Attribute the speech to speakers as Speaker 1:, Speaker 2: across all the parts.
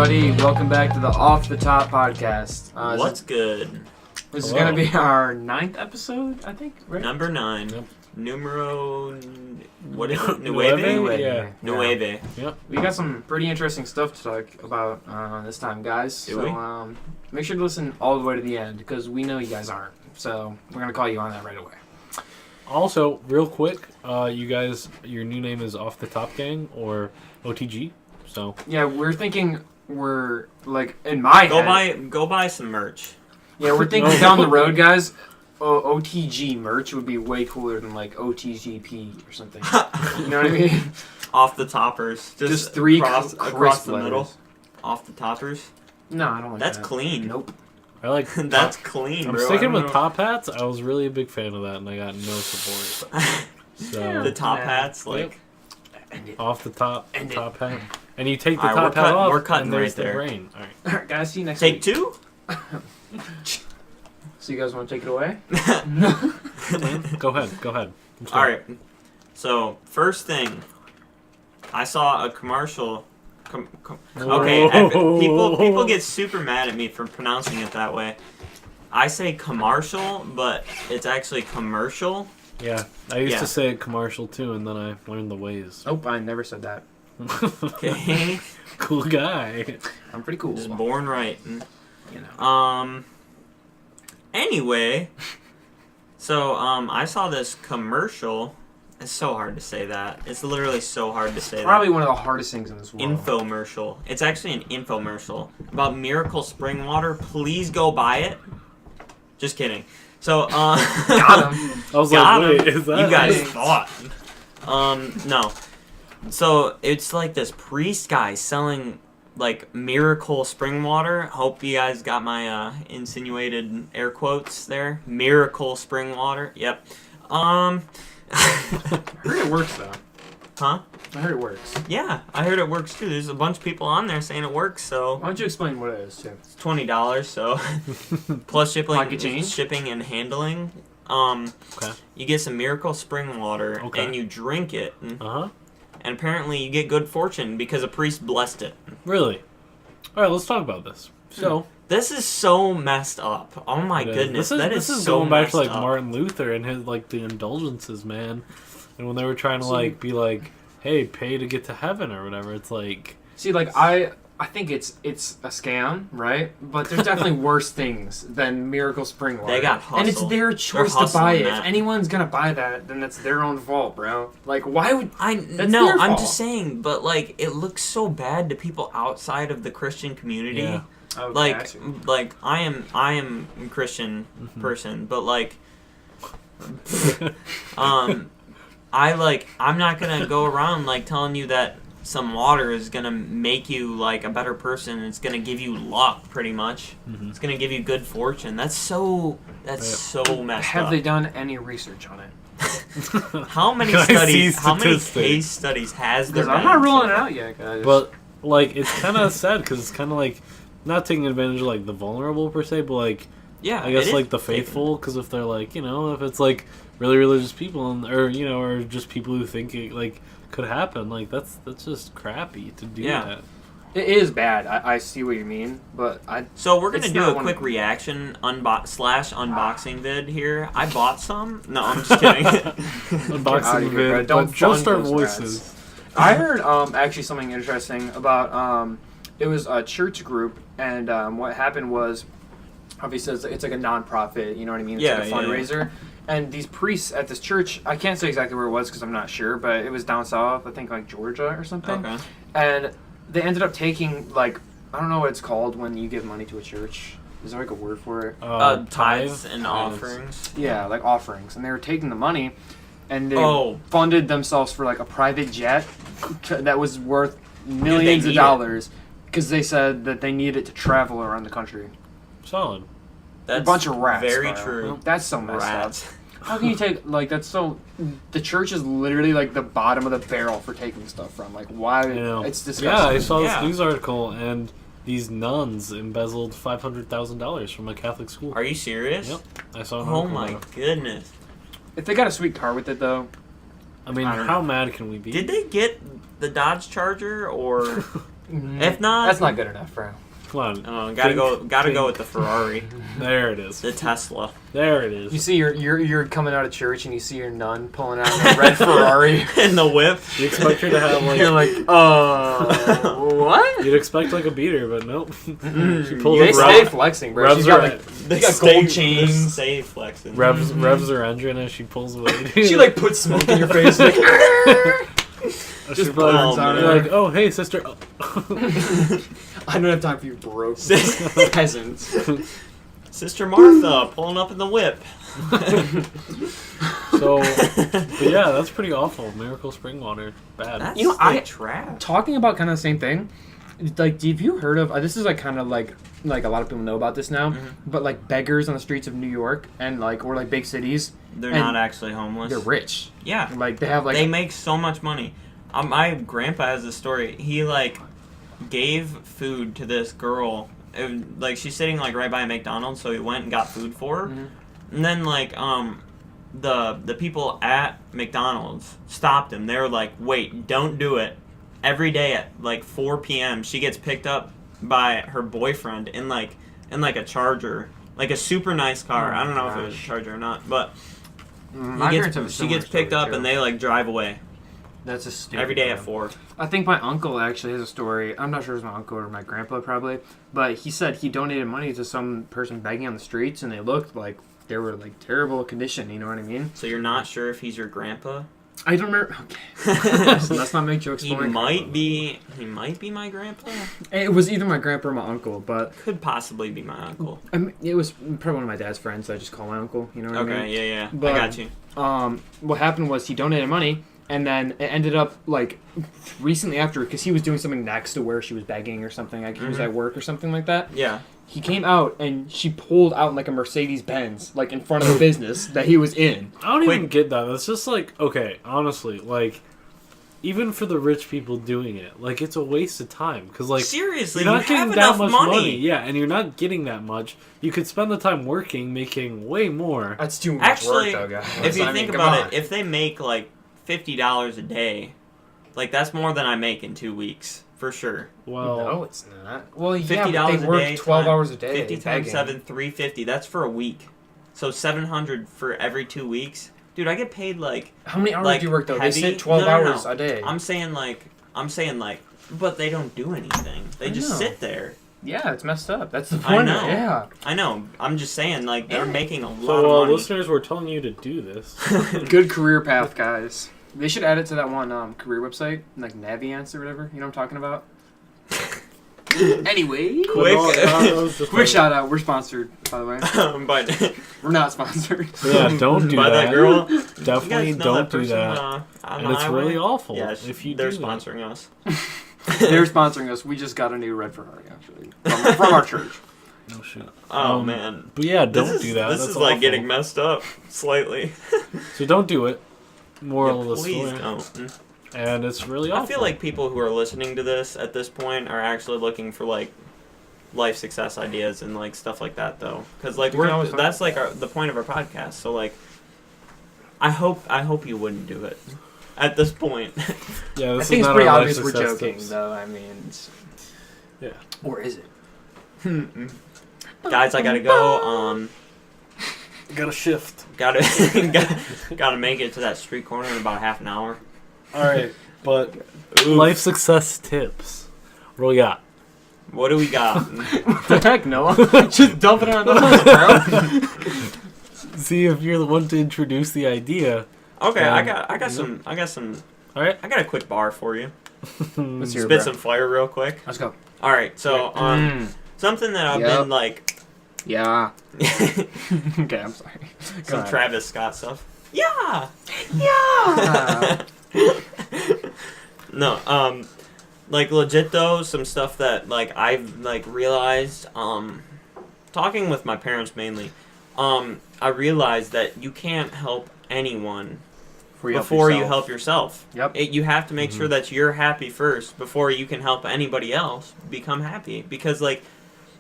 Speaker 1: everybody. Welcome back to the Off the Top podcast.
Speaker 2: What's good?
Speaker 1: This is going to be our 9th episode, I think, right?
Speaker 2: Number 9.
Speaker 3: Yep.
Speaker 2: Numero... What is it? Nueve?
Speaker 3: Yeah.
Speaker 2: Nueve.
Speaker 3: Yep.
Speaker 1: We got some pretty interesting stuff to talk about this time, guys.
Speaker 2: Do we?
Speaker 1: Make sure to listen all the way to the end, because we know you guys aren't. So we're going to call you on that right away.
Speaker 3: Also, real quick, you guys, your new name is Off the Top Gang or OTG. So
Speaker 1: Yeah, we're thinking we're, like, in my head...
Speaker 2: Go buy some merch.
Speaker 1: Yeah, we're thinking down the road, guys. OTG merch would be way cooler than like OTGP or something. You know what I mean?
Speaker 2: Off the toppers.
Speaker 1: Just three
Speaker 2: across
Speaker 1: crisp
Speaker 2: the middle.
Speaker 1: letters.
Speaker 2: Off the toppers.
Speaker 1: No, I don't like that.
Speaker 2: That's clean.
Speaker 1: Nope.
Speaker 3: I like.
Speaker 2: That's clean,
Speaker 3: I'm
Speaker 2: bro.
Speaker 3: sticking
Speaker 2: I
Speaker 3: with
Speaker 2: don't
Speaker 3: top hats. I was really a big fan of that, and I got no support.
Speaker 2: know.
Speaker 3: So
Speaker 2: The top
Speaker 1: Yeah.
Speaker 2: hats, like...
Speaker 3: off the top
Speaker 1: End it.
Speaker 3: top hat, and you take the
Speaker 2: All right,
Speaker 3: top hat off.
Speaker 2: we're cutting
Speaker 3: and there's
Speaker 2: right there.
Speaker 3: The brain. All right.
Speaker 1: Alright, guys, see you next
Speaker 2: Take
Speaker 1: week.
Speaker 2: 2?
Speaker 1: So you guys want to take it away?
Speaker 3: Go ahead. Go ahead. I'm
Speaker 2: All
Speaker 3: sorry.
Speaker 2: right. So, first thing, I saw a commercial. Okay, people get super mad at me for pronouncing it that way. I say commercial, but it's actually commercial.
Speaker 3: Yeah, I used
Speaker 2: Yeah.
Speaker 3: to say commercial too, and then I learned the ways.
Speaker 1: Nope, I never said that.
Speaker 2: Okay,
Speaker 3: Cool guy.
Speaker 1: I'm pretty cool.
Speaker 2: just born right.
Speaker 1: You know.
Speaker 2: Anyway, so I saw this commercial. It's so hard to say that. It's literally so hard to say
Speaker 1: Probably one of the hardest things in this
Speaker 2: that.
Speaker 1: world.
Speaker 2: Infomercial. It's actually an infomercial about Miracle Spring Water. Please go buy it. Just kidding. So,
Speaker 1: Got him.
Speaker 3: I was
Speaker 2: Got
Speaker 3: like,
Speaker 2: him.
Speaker 3: wait, is that?
Speaker 2: You guys
Speaker 1: Thanks.
Speaker 2: thought. No. So, it's like this priest guy selling, like, miracle spring water. Hope you guys got my insinuated air quotes there. Miracle spring water. Yep.
Speaker 1: I heard it works, though.
Speaker 2: Huh?
Speaker 1: I heard it works.
Speaker 2: Yeah, I heard it works, too. There's a bunch of people on there saying it works, so...
Speaker 1: Why don't you explain what it is, too?
Speaker 2: It's $20, so... Plus
Speaker 1: Pocket change?
Speaker 2: shipping and handling.
Speaker 3: Okay.
Speaker 2: You get some miracle spring water,
Speaker 3: Okay.
Speaker 2: and you drink it.
Speaker 3: Uh huh.
Speaker 2: And apparently you get good fortune because a priest blessed it.
Speaker 3: Really? All right, let's talk about this. So,
Speaker 2: This is so messed up. Oh my goodness,
Speaker 3: this is
Speaker 2: so
Speaker 3: going back to like
Speaker 2: messed up.
Speaker 3: Martin Luther and his like the indulgences, man. And when they were trying to like be like, hey, pay to get to heaven or whatever, it's like,
Speaker 1: See, like, I think it's a scam, right? But there's definitely worse things than Miracle Spring Water.
Speaker 2: They got
Speaker 1: And it's
Speaker 2: hustled.
Speaker 1: their
Speaker 2: They're
Speaker 1: choice to buy
Speaker 2: hustling
Speaker 1: it.
Speaker 2: that.
Speaker 1: If anyone's gonna buy that, then that's their own fault, bro. Like, why would... That's
Speaker 2: No,
Speaker 1: their
Speaker 2: I'm
Speaker 1: fault.
Speaker 2: just saying, but like it looks so bad to people outside of the Christian community.
Speaker 3: Yeah.
Speaker 1: Oh,
Speaker 2: Like
Speaker 1: gotcha.
Speaker 2: like I am a Christian person, but like I'm not gonna go around like telling you that some water is gonna make you like a better person. It's gonna give you luck, pretty much. It's gonna give you good fortune. That's so messed
Speaker 1: Have
Speaker 2: up.
Speaker 1: they done any research on it?
Speaker 2: How many
Speaker 3: Can I see
Speaker 2: studies? How many
Speaker 3: statistics?
Speaker 2: case studies has there
Speaker 1: Because I'm
Speaker 2: been?
Speaker 1: not ruling it out yet, guys.
Speaker 3: but like it's kind of sad because it's kind of like not taking advantage of like the vulnerable per se, but like
Speaker 2: Yeah,
Speaker 3: I guess
Speaker 2: it is
Speaker 3: like the
Speaker 2: taken.
Speaker 3: faithful, because if they're like, you know, if it's like really religious people and or you know or just people who think it like could happen, like that's just crappy to do
Speaker 2: Yeah.
Speaker 3: that.
Speaker 1: It is bad. I see what you mean, but I...
Speaker 2: So we're gonna
Speaker 1: It's
Speaker 2: do
Speaker 1: not
Speaker 2: a
Speaker 1: one
Speaker 2: quick
Speaker 1: of-
Speaker 2: reaction unboxing vid here. I bought some. No, I'm just kidding.
Speaker 3: Unboxing
Speaker 1: outta here, bro.
Speaker 3: vid,
Speaker 1: Don't
Speaker 3: but just our
Speaker 1: fund those
Speaker 3: voices.
Speaker 1: I heard actually something interesting about it was a church group, and what happened was obviously it's like a non-profit, you know what I mean? It's
Speaker 2: Yeah,
Speaker 1: like a
Speaker 2: yeah,
Speaker 1: fundraiser. And these priests at this church, I can't say exactly where it was because I'm not sure, but it was down south, I think like Georgia or something.
Speaker 2: Okay.
Speaker 1: And they ended up taking like, I don't know what it's called when you give money to a church. Is there like a word for it?
Speaker 2: Tithes and
Speaker 3: Tithes.
Speaker 2: offerings.
Speaker 1: Yeah, like offerings. And they were taking the money and they
Speaker 2: Oh.
Speaker 1: funded themselves for like a private jet that was worth
Speaker 2: they
Speaker 1: millions of
Speaker 2: need it?
Speaker 1: dollars because they said that they needed it to travel around the country.
Speaker 3: Solid.
Speaker 2: That's
Speaker 1: a bunch of rats.
Speaker 2: Very
Speaker 1: bro.
Speaker 2: true.
Speaker 1: That's so messed
Speaker 2: Rats.
Speaker 1: up. How can you take, like, that's so... The church is literally, like, the bottom of the barrel for taking stuff from. Like, why...
Speaker 3: You know.
Speaker 1: It's disgusting.
Speaker 3: Yeah, I saw
Speaker 2: Yeah.
Speaker 3: this news article, and these nuns embezzled $500,000 from a Catholic school.
Speaker 2: Are you serious?
Speaker 3: Yep, I saw. An
Speaker 2: Oh
Speaker 3: article
Speaker 2: my
Speaker 3: about it.
Speaker 2: goodness.
Speaker 1: If they got a sweet car with it, though...
Speaker 3: I mean,
Speaker 1: I don't
Speaker 3: how mad can we be?
Speaker 2: Did they get the Dodge Charger or If not,
Speaker 1: That's not good enough, bro.
Speaker 3: Come on.
Speaker 2: gotta
Speaker 3: Think.
Speaker 2: go with the Ferrari,
Speaker 3: There it is.
Speaker 2: the Tesla,
Speaker 3: There it is.
Speaker 1: You see, you're coming out of church and you see your nun pulling out a red Ferrari.
Speaker 2: and the whip.
Speaker 3: You expect her to have like.
Speaker 1: You're like, what?
Speaker 3: You'd expect like a beater, but nope. She
Speaker 1: They
Speaker 3: pulls it.
Speaker 1: stay flexing, bro.
Speaker 3: Revs
Speaker 1: She's got
Speaker 3: her-
Speaker 1: like,
Speaker 2: They
Speaker 1: got
Speaker 2: stay-
Speaker 1: gold
Speaker 2: they
Speaker 1: chains.
Speaker 2: Stay flexing.
Speaker 3: Revs her engine as she pulls away.
Speaker 1: She like puts smoke in your face, like.
Speaker 3: She's
Speaker 1: just
Speaker 3: like,
Speaker 1: burns
Speaker 2: out of
Speaker 3: you're
Speaker 1: her.
Speaker 3: like, oh hey sister.
Speaker 1: I don't have time for you broke peasants.
Speaker 2: Sister Martha pulling up in the whip.
Speaker 3: So, but yeah, that's pretty awful. Miracle spring water, bad.
Speaker 2: That's
Speaker 1: You know, I-
Speaker 2: trash.
Speaker 1: Talking about kind of the same thing. Like, have you heard of? This is like kind of like a lot of people know about this now. But like beggars on the streets of New York and like or like big cities,
Speaker 2: They're
Speaker 1: and
Speaker 2: not actually homeless.
Speaker 1: they're rich.
Speaker 2: Yeah.
Speaker 1: Like they have like
Speaker 2: They make so much money. My grandpa has a story. He like gave food to this girl. Like she's sitting like right by a McDonald's, so he went and got food for her. And then like the people at McDonald's stopped him. They were like, "Wait, don't do it." Every day at like 4 p.m., she gets picked up by her boyfriend in like a Charger, like a super nice car. I don't know if it was a Charger or not, but she gets picked up and they like drive away
Speaker 1: That's a stupid
Speaker 2: every day
Speaker 1: one.
Speaker 2: at 4.
Speaker 1: I think my uncle actually has a story. I'm not sure if it's my uncle or my grandpa probably, but he said he donated money to some person begging on the streets, and they looked like they were like terrible condition. You know what I mean?
Speaker 2: So you're not sure if he's your grandpa?
Speaker 1: I don't remember. Okay, so let's not make jokes.
Speaker 2: He
Speaker 1: about my
Speaker 2: might be my grandpa.
Speaker 1: grandpa. It was either my grandpa or my uncle, but
Speaker 2: Could possibly be my uncle.
Speaker 1: it was probably one of my dad's friends. So I just call my uncle. You know what I mean?
Speaker 2: Okay, yeah,
Speaker 1: But-
Speaker 2: I got you.
Speaker 1: What happened was he donated money, and then it ended up like recently after, because he was doing something next to where she was begging or something. Like he was at work or something like that.
Speaker 2: Yeah.
Speaker 1: He came out and she pulled out like a Mercedes Benz, like in front of the business that he was in.
Speaker 3: I don't even
Speaker 2: Wait.
Speaker 3: get that. That's just like, okay, honestly, like, even for the rich people doing it, like, it's a waste of time. Because, like,
Speaker 2: Seriously,
Speaker 3: you're
Speaker 2: you
Speaker 3: not getting
Speaker 2: have
Speaker 3: that
Speaker 2: enough
Speaker 3: much
Speaker 2: money.
Speaker 3: Yeah, and you're not getting that much. You could spend the time working, making way more.
Speaker 1: That's too much
Speaker 2: Actually,
Speaker 1: work, though, guys.
Speaker 2: if you
Speaker 1: I
Speaker 2: think
Speaker 1: mean,
Speaker 2: about
Speaker 1: come on.
Speaker 2: it, if they make like $50 a day, like that's more than I make in 2 weeks for sure.
Speaker 3: Well,
Speaker 1: no, it's not. Well, yeah,
Speaker 2: $50
Speaker 1: but they
Speaker 2: a
Speaker 1: work
Speaker 2: day,
Speaker 1: 12
Speaker 2: time-
Speaker 1: hours a day.
Speaker 2: 50 times
Speaker 1: begging.
Speaker 2: 7, 350. That's for a week. So 700 for every 2 weeks. Dude, I get paid like.
Speaker 1: How many hours
Speaker 2: like,
Speaker 1: do you work though?
Speaker 2: heavy-
Speaker 1: They sit 12
Speaker 2: No,
Speaker 1: hours
Speaker 2: no.
Speaker 1: a day.
Speaker 2: I'm saying like, but they don't do anything. They
Speaker 1: I
Speaker 2: just
Speaker 1: know.
Speaker 2: sit there.
Speaker 1: Yeah, it's messed up. That's the
Speaker 2: I
Speaker 1: point.
Speaker 2: know.
Speaker 1: Yeah.
Speaker 2: I know. I'm just saying like they're making a lot
Speaker 3: so
Speaker 2: of money.
Speaker 3: listeners, we're telling you to do this.
Speaker 1: Good career path, guys. They should add it to that one career website, like Naviance or whatever. You know what I'm talking about? Anyway,
Speaker 2: Quick.
Speaker 1: quick shout out. We're sponsored, by the way.
Speaker 2: But
Speaker 1: We're not sponsored.
Speaker 3: Yeah, don't do
Speaker 2: by
Speaker 3: that.
Speaker 2: that girl.
Speaker 3: Definitely
Speaker 2: You guys know
Speaker 3: don't do
Speaker 2: person,
Speaker 3: that.
Speaker 2: on
Speaker 3: And
Speaker 2: the
Speaker 3: it's
Speaker 2: highway?
Speaker 3: really awful
Speaker 2: Yeah,
Speaker 3: if you
Speaker 2: they're
Speaker 3: do that.
Speaker 2: sponsoring us.
Speaker 1: They're sponsoring us. We just got a new red Ferrari, actually, from our church.
Speaker 3: No shit.
Speaker 2: Oh man,
Speaker 3: But yeah, don't
Speaker 2: this is,
Speaker 3: do that.
Speaker 2: This
Speaker 3: That's
Speaker 2: is like
Speaker 3: awful.
Speaker 2: getting messed up slightly.
Speaker 3: So don't do it. Moral
Speaker 2: Yeah,
Speaker 3: of the
Speaker 2: please
Speaker 3: story.
Speaker 2: don't.
Speaker 3: And it's really awful.
Speaker 2: I feel like people who are listening to this at this point are actually looking for like life success ideas and like stuff like that though, because like
Speaker 1: You can always find-
Speaker 2: that's like the point of our podcast. So like, I hope you wouldn't do it at this point.
Speaker 3: yeah,
Speaker 1: I
Speaker 3: this
Speaker 1: think
Speaker 3: is
Speaker 1: it's
Speaker 3: not
Speaker 1: pretty
Speaker 3: our
Speaker 1: obvious
Speaker 3: life
Speaker 1: we're
Speaker 3: success
Speaker 1: joking,
Speaker 3: tips.
Speaker 1: though. I mean,
Speaker 3: Yeah.
Speaker 1: or is it?
Speaker 2: Guys, I gotta go.
Speaker 3: Gotta shift.
Speaker 2: Gotta make it to that street corner in about half an hour.
Speaker 3: All right, but
Speaker 2: Oof.
Speaker 3: life success tips. What do we got?
Speaker 2: What do we got?
Speaker 1: What the heck, Noah? Just dump it on us, bro.
Speaker 3: See if you're the one to introduce the idea.
Speaker 2: Okay, I got some.
Speaker 3: All right.
Speaker 2: I got a quick bar for you.
Speaker 1: Let's hear it,
Speaker 2: Spit
Speaker 1: bro.
Speaker 2: some fire real quick.
Speaker 1: Let's go.
Speaker 2: All right, so something that I've
Speaker 1: Yep.
Speaker 2: been like
Speaker 1: Yeah. Okay, I'm sorry. Go
Speaker 2: some
Speaker 1: ahead.
Speaker 2: Travis Scott stuff. Yeah.
Speaker 1: Yeah.
Speaker 2: No, like legit though, some stuff that like I've like realized, talking with my parents mainly, I realized that you can't help anyone before you help yourself.
Speaker 1: Yep.
Speaker 2: You have to make sure that you're happy first before you can help anybody else become happy. Because like,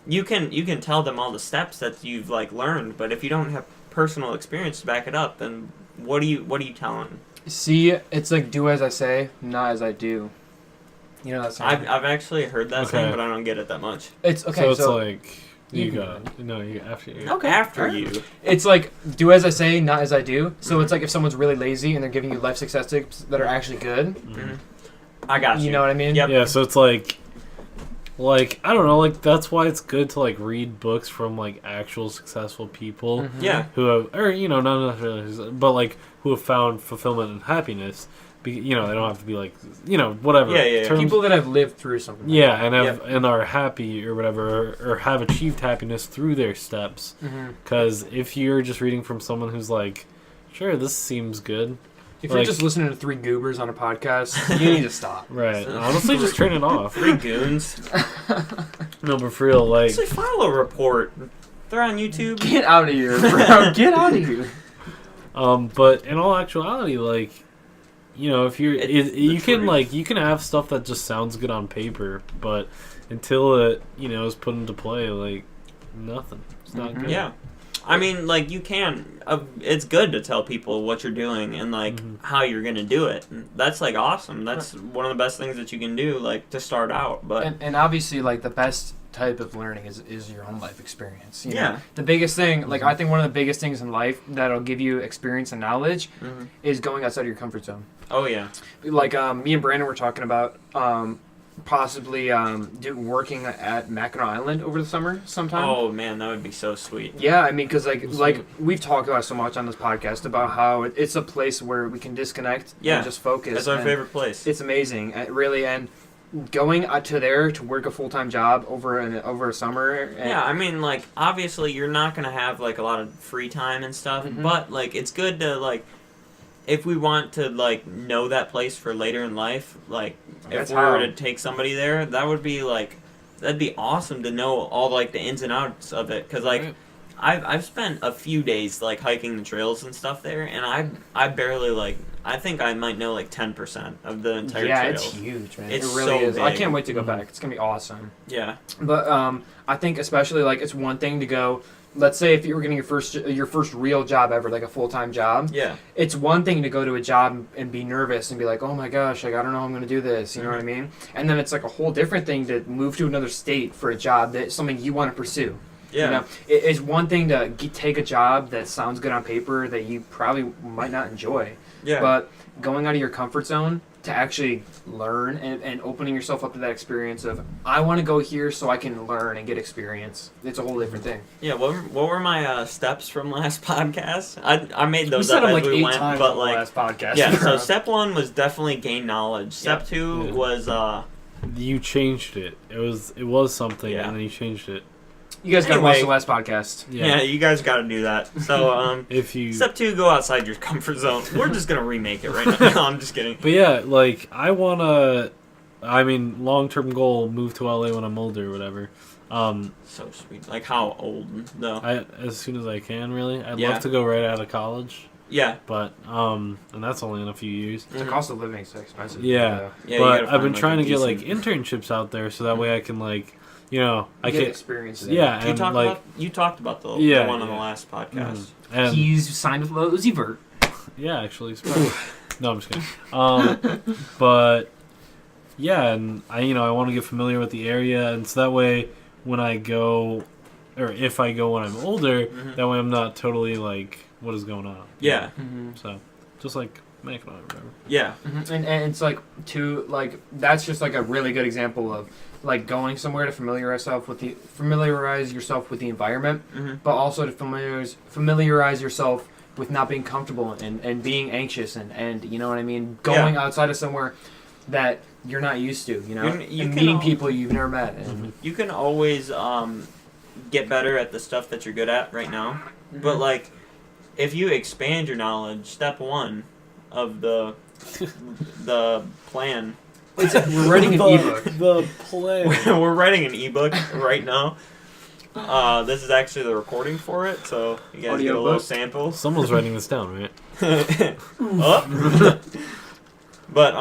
Speaker 2: you can tell them all the steps that you've like learned, but if you don't have personal experience to back it up, then what are you telling?
Speaker 1: See, it's like do as I say, not as I do. You know that saying?
Speaker 2: I've actually heard that
Speaker 3: Okay.
Speaker 2: saying, but I don't get it that much.
Speaker 1: It's okay.
Speaker 3: So it's
Speaker 1: So
Speaker 3: like
Speaker 1: You
Speaker 3: you
Speaker 1: can
Speaker 3: got no, you after you.
Speaker 1: Okay.
Speaker 2: After
Speaker 1: Alright.
Speaker 2: you.
Speaker 1: it's like do as I say, not as I do. So
Speaker 2: Mhm.
Speaker 1: it's like if someone's really lazy and they're giving you life success tips that are actually good.
Speaker 3: Mhm.
Speaker 2: I got you.
Speaker 1: You know what I mean?
Speaker 2: Yep.
Speaker 3: Yeah, so it's like I don't know, like that's why it's good to like read books from like actual successful people
Speaker 1: Mhm.
Speaker 2: Yeah.
Speaker 3: who have, or you know, not necessarily, but like who have found fulfillment and happiness. You know, they don't have to be like, you know, whatever.
Speaker 2: Yeah, yeah, yeah.
Speaker 3: terms-
Speaker 1: People that have lived through something. like
Speaker 3: Yeah, and have
Speaker 2: Yep.
Speaker 3: and are happy or whatever, or have achieved happiness through their steps.
Speaker 1: that. Mhm.
Speaker 3: Because if you're just reading from someone who's like, sure, this seems good,
Speaker 1: If you're
Speaker 3: Like-
Speaker 1: just listening to three goobers on a podcast, you need to stop.
Speaker 3: right? Honestly, just turn it off.
Speaker 2: Three goons.
Speaker 3: No, but for real, like,
Speaker 2: Actually, file a report. They're on YouTube.
Speaker 1: Get out of here, bro. Get out of here.
Speaker 3: but in all actuality, like, you know, if you're,
Speaker 2: It's the
Speaker 3: you can
Speaker 2: truth.
Speaker 3: like, you can have stuff that just sounds good on paper, but until it, you know, is put into play, like, nothing. It's not
Speaker 1: Mhm.
Speaker 3: good.
Speaker 2: Yeah. I mean, like, you can. It's good to tell people what you're doing and, like,
Speaker 3: Mhm.
Speaker 2: how you're going to do it. That's, like, awesome. That's one of the best things that you can do, like, to start out. But,
Speaker 1: And obviously, like the best type of learning is your own life experience. You know?
Speaker 2: Yeah.
Speaker 1: The biggest thing, like I think one of the biggest things in life that'll give you experience and knowledge
Speaker 2: Mhm.
Speaker 1: is going outside of your comfort zone.
Speaker 2: Oh, yeah.
Speaker 1: Like me and Brandon were talking about possibly working at Mackinac Island over the summer sometime.
Speaker 2: Oh, man, that would be so sweet.
Speaker 1: Yeah, I mean, because like
Speaker 3: Sweet.
Speaker 1: we've talked about so much on this podcast about how it's a place where we can disconnect
Speaker 2: Yeah.
Speaker 1: and just focus.
Speaker 2: That's our
Speaker 1: and
Speaker 2: favorite place.
Speaker 1: It's amazing, really, and going to there to work a full time job over a summer. And
Speaker 2: Yeah, I mean, like, obviously you're not going to have, like, a lot of free time and stuff,
Speaker 1: Mhm.
Speaker 2: but, like, it's good to, like, if we want to, like, know that place for later in life, like,
Speaker 1: That's
Speaker 2: if we were
Speaker 1: how-
Speaker 2: to take somebody there, that would be, like, that'd be awesome to know all, like, the ins and outs of it, because, like,
Speaker 3: Right.
Speaker 2: I've spent a few days, like, hiking the trails and stuff there, and I barely, like, I think I might know, like, 10% of the entire
Speaker 1: yeah,
Speaker 2: trail.
Speaker 1: it's huge, man.
Speaker 2: It's
Speaker 1: it really
Speaker 2: so
Speaker 1: is. I
Speaker 2: big.
Speaker 1: can't wait to go
Speaker 3: Mhm.
Speaker 1: back. It's gonna be awesome.
Speaker 2: Yeah.
Speaker 1: But I think especially like it's one thing to go. Let's say if you were getting your first real job ever, like a full time job.
Speaker 2: Yeah.
Speaker 1: It's one thing to go to a job and be nervous and be like, oh my gosh, like I don't know how I'm gonna do this. You know what I mean? And then it's like a whole different thing to move to another state for a job that's something you want to pursue.
Speaker 2: Yeah.
Speaker 1: You know, it's one thing to take a job that sounds good on paper that you probably might not enjoy.
Speaker 2: Yeah.
Speaker 1: But going out of your comfort zone to actually learn and opening yourself up to that experience of, I want to go here so I can learn and get experience. It's a whole different thing.
Speaker 2: Yeah, what were my steps from last podcast? I made
Speaker 1: We
Speaker 2: those
Speaker 1: said
Speaker 2: up
Speaker 1: them
Speaker 2: as
Speaker 1: like
Speaker 2: we
Speaker 1: 8
Speaker 2: went,
Speaker 1: times
Speaker 2: but
Speaker 1: on the
Speaker 2: like
Speaker 1: last podcast.
Speaker 2: yeah. So step one was definitely gain knowledge. Step
Speaker 1: Yep.
Speaker 2: two
Speaker 3: Yeah.
Speaker 2: was
Speaker 3: You changed it. It was something,
Speaker 2: Yeah.
Speaker 3: and then you changed it.
Speaker 1: You guys got to watch
Speaker 2: Anyway.
Speaker 1: the last podcast.
Speaker 2: yeah. You guys got to do that. So
Speaker 3: If you,
Speaker 2: step two, go outside your comfort zone. We're just gonna remake it right now. No, I'm just kidding.
Speaker 3: but yeah, like I wanna. I mean, long-term goal: move to LA when I'm older, or whatever.
Speaker 2: So sweet. Like how old though?
Speaker 3: As soon as I can, really. I'd
Speaker 2: Yeah.
Speaker 3: love to go right out of college,
Speaker 2: Yeah.
Speaker 3: but and that's only in a few years.
Speaker 1: The cost of living is so expensive.
Speaker 3: Yeah.
Speaker 2: Yeah, you
Speaker 3: But
Speaker 2: gotta
Speaker 3: I've
Speaker 2: find,
Speaker 3: been
Speaker 2: like,
Speaker 3: trying
Speaker 2: a
Speaker 3: to get like
Speaker 2: decent-
Speaker 3: internships out there, so that way I can like, you know, I
Speaker 1: Get
Speaker 3: can.
Speaker 1: experience.
Speaker 3: Yeah,
Speaker 2: You
Speaker 3: and
Speaker 2: talked
Speaker 3: like,
Speaker 2: about the
Speaker 3: Yeah,
Speaker 2: one on the
Speaker 3: yeah.
Speaker 2: last podcast.
Speaker 3: mhm. and
Speaker 1: He's signed with Losey Vert.
Speaker 3: yeah, actually, it's probably- no, I'm just kidding. But yeah, and I want to get familiar with the area, and so that way when I go, or if I go when I'm older,
Speaker 2: Mhm.
Speaker 3: that way I'm not totally like, what is going on?
Speaker 2: Yeah.
Speaker 3: So just like Mackinac or whatever.
Speaker 2: Yeah.
Speaker 1: And it's like that's just like a really good example of like going somewhere to familiarize yourself with the environment,
Speaker 2: hmm
Speaker 1: but also to familiarize yourself with not being comfortable and being anxious and you know what I mean, going outside of somewhere that you're not used to, you know,
Speaker 2: You
Speaker 1: and
Speaker 2: can
Speaker 1: meeting
Speaker 2: al-
Speaker 1: people you've never met. And
Speaker 2: You can always get better at the stuff that you're good at right now. But like, if you expand your knowledge, step one of the plan.
Speaker 1: we're writing an ebook.
Speaker 3: The play.
Speaker 2: We're writing an ebook right now. This is actually the recording for it, so you guys get a little
Speaker 1: Audiobook?
Speaker 2: sample.
Speaker 3: Someone's writing this down, right?
Speaker 2: Oh. But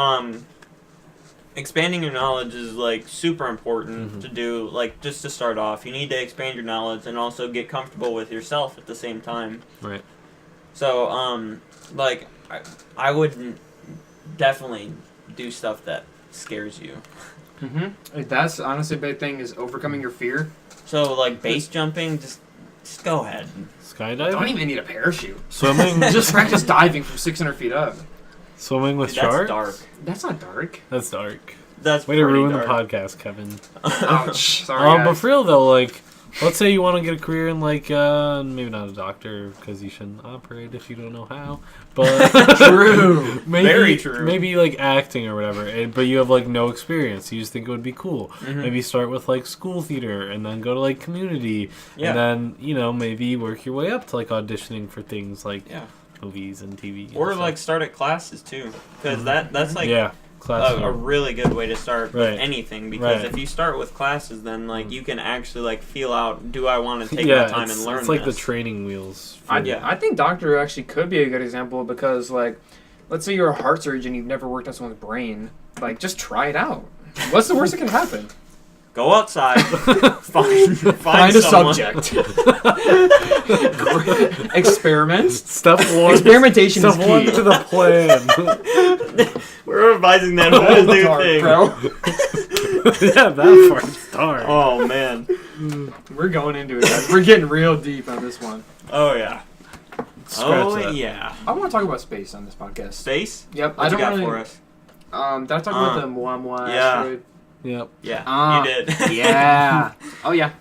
Speaker 2: expanding your knowledge is like super important
Speaker 3: Mhm.
Speaker 2: to do. Like just to start off, you need to expand your knowledge and also get comfortable with yourself at the same time.
Speaker 3: Right.
Speaker 2: So like I would definitely do stuff that scares you.
Speaker 1: That's honestly a big thing is overcoming your fear.
Speaker 2: So like base jumping, just go ahead.
Speaker 3: Skydiving?
Speaker 1: Don't even need a parachute.
Speaker 3: Swimming?
Speaker 1: Just practice diving from 600 feet up.
Speaker 3: Swimming with
Speaker 2: Dude, that's
Speaker 3: sharks?
Speaker 2: dark.
Speaker 1: That's not dark.
Speaker 3: That's dark.
Speaker 2: That's
Speaker 3: Way to
Speaker 2: pretty
Speaker 3: ruin
Speaker 2: dark.
Speaker 3: the podcast, Kevin.
Speaker 1: Ouch. Sorry,
Speaker 3: But
Speaker 1: guys.
Speaker 3: for real though, like, let's say you want to get a career in like, maybe not a doctor because you shouldn't operate if you don't know how. But
Speaker 1: True.
Speaker 3: maybe,
Speaker 2: Very true.
Speaker 3: Maybe like acting or whatever. But you have like no experience. You just think it would be cool.
Speaker 2: Mhm.
Speaker 3: Maybe start with like school theater and then go to like community.
Speaker 2: Yeah.
Speaker 3: And then maybe work your way up to like auditioning for things like
Speaker 2: Yeah.
Speaker 3: movies and TV. And
Speaker 2: Or
Speaker 3: stuff.
Speaker 2: like start at classes too, because that's like
Speaker 3: yeah, class.
Speaker 2: a really good way to start
Speaker 3: Right.
Speaker 2: with anything. Because
Speaker 3: Right.
Speaker 2: if you start with classes, then like you can actually like feel out. Do I want to take
Speaker 3: yeah,
Speaker 2: my time
Speaker 3: it's,
Speaker 2: and learn?
Speaker 3: it's like
Speaker 2: this?
Speaker 3: the training wheels.
Speaker 2: Yeah.
Speaker 1: I think doctor actually could be a good example because, like, let's say you're a heart surgeon, you've never worked on someone's brain. Like, just try it out. What's the worst that can happen?
Speaker 2: Go outside, find
Speaker 1: a
Speaker 2: someone.
Speaker 1: subject. Experiments.
Speaker 3: Step one.
Speaker 1: Experimentation
Speaker 3: Step
Speaker 1: is
Speaker 3: one
Speaker 1: key.
Speaker 3: to the plan.
Speaker 2: We're revising that whole
Speaker 1: Hold the
Speaker 2: new
Speaker 1: cart,
Speaker 2: thing.
Speaker 1: bro.
Speaker 3: Yeah, that part's dark.
Speaker 2: Oh man.
Speaker 1: We're going into it, guys. We're getting real deep on this one.
Speaker 2: Oh yeah.
Speaker 3: Scratch
Speaker 2: Oh
Speaker 3: that.
Speaker 2: yeah.
Speaker 1: I want to talk about space on this podcast.
Speaker 2: Space.
Speaker 1: Yep.
Speaker 2: What
Speaker 1: I
Speaker 2: you
Speaker 1: don't
Speaker 2: got
Speaker 1: really.
Speaker 2: for us?
Speaker 1: Did I talk about the Muamua
Speaker 2: yeah.
Speaker 1: asteroid?
Speaker 3: Yep.
Speaker 2: Yeah, you did.
Speaker 1: Yeah. Oh yeah.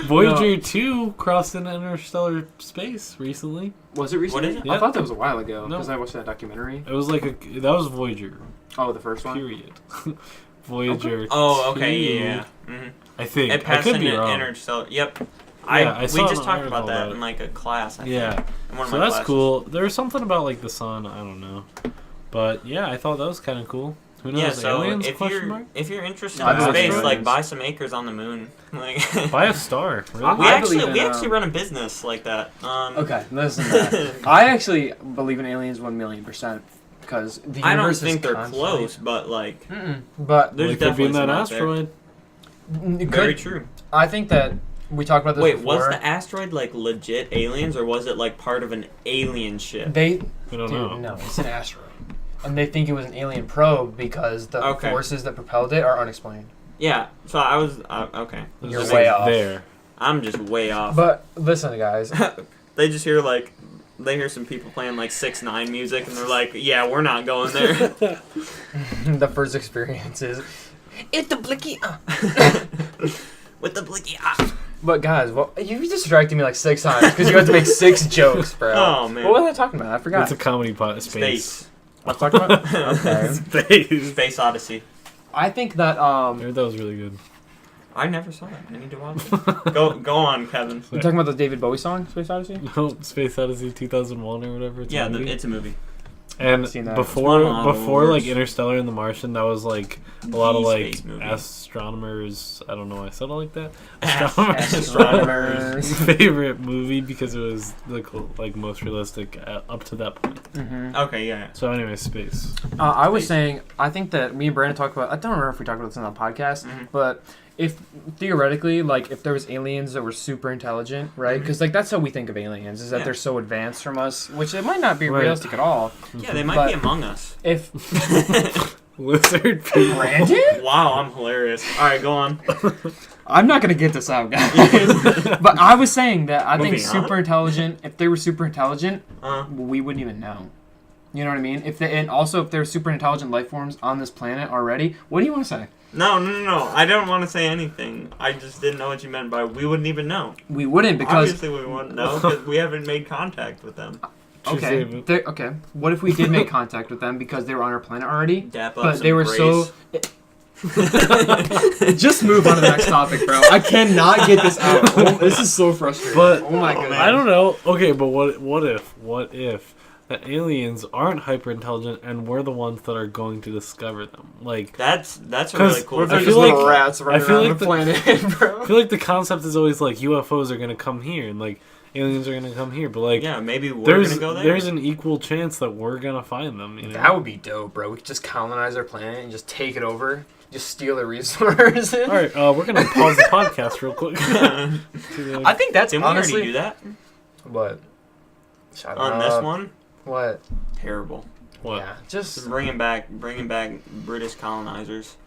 Speaker 3: Voyager 2 crossed into interstellar space recently.
Speaker 1: Was it recently?
Speaker 2: What is it?
Speaker 1: I thought that was a while ago
Speaker 3: No.
Speaker 1: because I watched that documentary.
Speaker 3: It was like that was Voyager,
Speaker 1: Oh, the first one.
Speaker 3: period. Voyager.
Speaker 2: Oh, okay,
Speaker 3: 2,
Speaker 2: yeah. Mm-hmm.
Speaker 3: I think.
Speaker 2: It
Speaker 3: I
Speaker 2: passed
Speaker 3: could
Speaker 2: in
Speaker 3: be
Speaker 2: an
Speaker 3: wrong.
Speaker 2: interstellar. Yep.
Speaker 3: I
Speaker 2: we
Speaker 3: saw
Speaker 2: just
Speaker 3: an
Speaker 2: talked about
Speaker 3: article
Speaker 2: that
Speaker 3: about
Speaker 2: in
Speaker 3: it.
Speaker 2: like a class. I
Speaker 3: Yeah.
Speaker 2: think. In one of
Speaker 3: So
Speaker 2: my
Speaker 3: that's
Speaker 2: classes.
Speaker 3: cool. There was something about like the sun. I don't know, but yeah, I thought that was kind of cool. Who knows?
Speaker 2: Yeah, so
Speaker 3: aliens?
Speaker 2: if
Speaker 3: question
Speaker 2: you're
Speaker 3: mark?
Speaker 2: if you're interested
Speaker 1: No,
Speaker 2: in
Speaker 1: I
Speaker 2: space,
Speaker 1: believe
Speaker 2: like
Speaker 1: aliens.
Speaker 2: buy some acres on the moon. Like
Speaker 3: Buy a star. Really?
Speaker 1: I
Speaker 2: we actually
Speaker 1: believe in,
Speaker 2: we run a business like that.
Speaker 1: Okay, listen to that. I actually believe in aliens 1,000,000% because the universe
Speaker 2: I don't
Speaker 1: is
Speaker 2: think they're
Speaker 1: constantly-
Speaker 2: close, but like
Speaker 1: But
Speaker 2: there's
Speaker 3: Well, it could be
Speaker 2: definitely
Speaker 3: in that
Speaker 2: some out there.
Speaker 3: asteroid.
Speaker 1: it
Speaker 2: Very
Speaker 1: could-
Speaker 2: true.
Speaker 1: I think that we talked about this
Speaker 2: Wait,
Speaker 1: before.
Speaker 2: was the asteroid like legit aliens, or was it like part of an alien ship?
Speaker 1: They
Speaker 3: We don't
Speaker 1: Dude,
Speaker 3: know.
Speaker 1: no, it's an asteroid. And they think it was an alien probe because the
Speaker 2: Okay.
Speaker 1: forces that propelled it are unexplained.
Speaker 2: Yeah. So I was okay.
Speaker 3: It's
Speaker 1: You're
Speaker 3: just
Speaker 1: way
Speaker 3: like
Speaker 1: off.
Speaker 3: there.
Speaker 2: I'm just way off.
Speaker 1: But listen, guys.
Speaker 2: They just hear like they hear some people playing like 6ix9ine music, and they're like, "Yeah, we're not going there."
Speaker 1: The first experience is it's the blicky.
Speaker 2: With the blicky. Ah.
Speaker 1: But guys, well, you distracted me like 6 times because you had to make 6 jokes, bro.
Speaker 2: Oh man.
Speaker 1: What was I talking about? I forgot.
Speaker 3: It's a comedy pot.
Speaker 2: Space.
Speaker 1: I was talking about. Okay.
Speaker 3: Space.
Speaker 2: Space Odyssey.
Speaker 1: I think that
Speaker 3: I heard that was really good.
Speaker 2: I never saw it. I need to watch it. Go on, Kevin.
Speaker 1: you're talking about the David Bowie song, Space Odyssey.
Speaker 3: No, Space Odyssey 2001 or whatever. It's a
Speaker 2: Yeah,
Speaker 3: movie.
Speaker 2: it's a movie.
Speaker 3: And
Speaker 1: seen that.
Speaker 3: before
Speaker 2: It's won a lot of
Speaker 3: like
Speaker 2: awards.
Speaker 3: Interstellar and The Martian, that was like a lot of like
Speaker 2: space movie.
Speaker 3: astronomers. I don't know why I said it like that.
Speaker 1: Astronomers.
Speaker 3: favorite movie because it was the like most realistic up to that point.
Speaker 1: Mm-hmm.
Speaker 2: Okay, yeah.
Speaker 3: So anyway, space.
Speaker 1: I was
Speaker 2: Space.
Speaker 1: saying, I think that me and Brandon talked about. I don't remember if we talked about this on the podcast,
Speaker 2: Mhm.
Speaker 1: but if theoretically, like, if there was aliens that were super intelligent, right? Because like that's how we think of aliens, is that
Speaker 2: Yeah.
Speaker 1: they're so advanced from us, which it might not be
Speaker 3: Right.
Speaker 1: realistic at all.
Speaker 2: Yeah, they might
Speaker 1: But-
Speaker 2: be among us.
Speaker 1: If
Speaker 3: Lizard people.
Speaker 1: Brandon,
Speaker 2: Wow, I'm hilarious. All right, go on.
Speaker 1: I'm not gonna get this out, guys. But I was saying that I think
Speaker 2: Moving on.
Speaker 1: super intelligent. If they were super intelligent,
Speaker 2: Uh,
Speaker 1: we wouldn't even know. You know what I mean? If they, and also if there's super intelligent life forms on this planet already, what do you want to say?
Speaker 2: no. I don't want to say anything. I just didn't know what you meant by we wouldn't even know.
Speaker 1: We wouldn't because
Speaker 2: Obviously, we wouldn't know because we haven't made contact with them.
Speaker 1: okay,
Speaker 3: Just
Speaker 1: they're- okay. What if we did make contact with them because they were on our planet already?
Speaker 2: Dap up
Speaker 1: But
Speaker 2: some
Speaker 1: they were
Speaker 2: grace.
Speaker 1: Just move on to the next topic, bro. I cannot get this out. Oh, this is so frustrating.
Speaker 3: But-
Speaker 1: oh my
Speaker 2: Oh,
Speaker 1: goodness.
Speaker 2: man.
Speaker 3: I don't know. Okay, but what if the aliens aren't hyper intelligent and we're the ones that are going to discover them? Like,
Speaker 2: That's a
Speaker 3: 'Cause
Speaker 2: really cool.
Speaker 1: What if they're
Speaker 3: I
Speaker 2: thing.
Speaker 3: feel
Speaker 1: just little
Speaker 3: like-
Speaker 1: rats running
Speaker 3: I feel
Speaker 1: around
Speaker 3: like
Speaker 1: the planet, bro?
Speaker 3: I feel like the concept is always like UFOs are gonna come here and like aliens are gonna come here, but like
Speaker 2: Yeah, maybe we're
Speaker 3: there's
Speaker 2: gonna go there.
Speaker 3: there's an equal chance that we're gonna find them. You know?
Speaker 1: That would be dope, bro. We could just colonize our planet and just take it over. Just steal the resources.
Speaker 3: All right, we're gonna pause the podcast real quick.
Speaker 1: I think that's
Speaker 2: Didn't
Speaker 1: honestly.
Speaker 2: we already do that
Speaker 1: What? Shut
Speaker 2: on
Speaker 1: up.
Speaker 2: this one?
Speaker 1: What?
Speaker 2: Terrible.
Speaker 3: What?
Speaker 1: Yeah, just
Speaker 2: Bringing back British colonizers.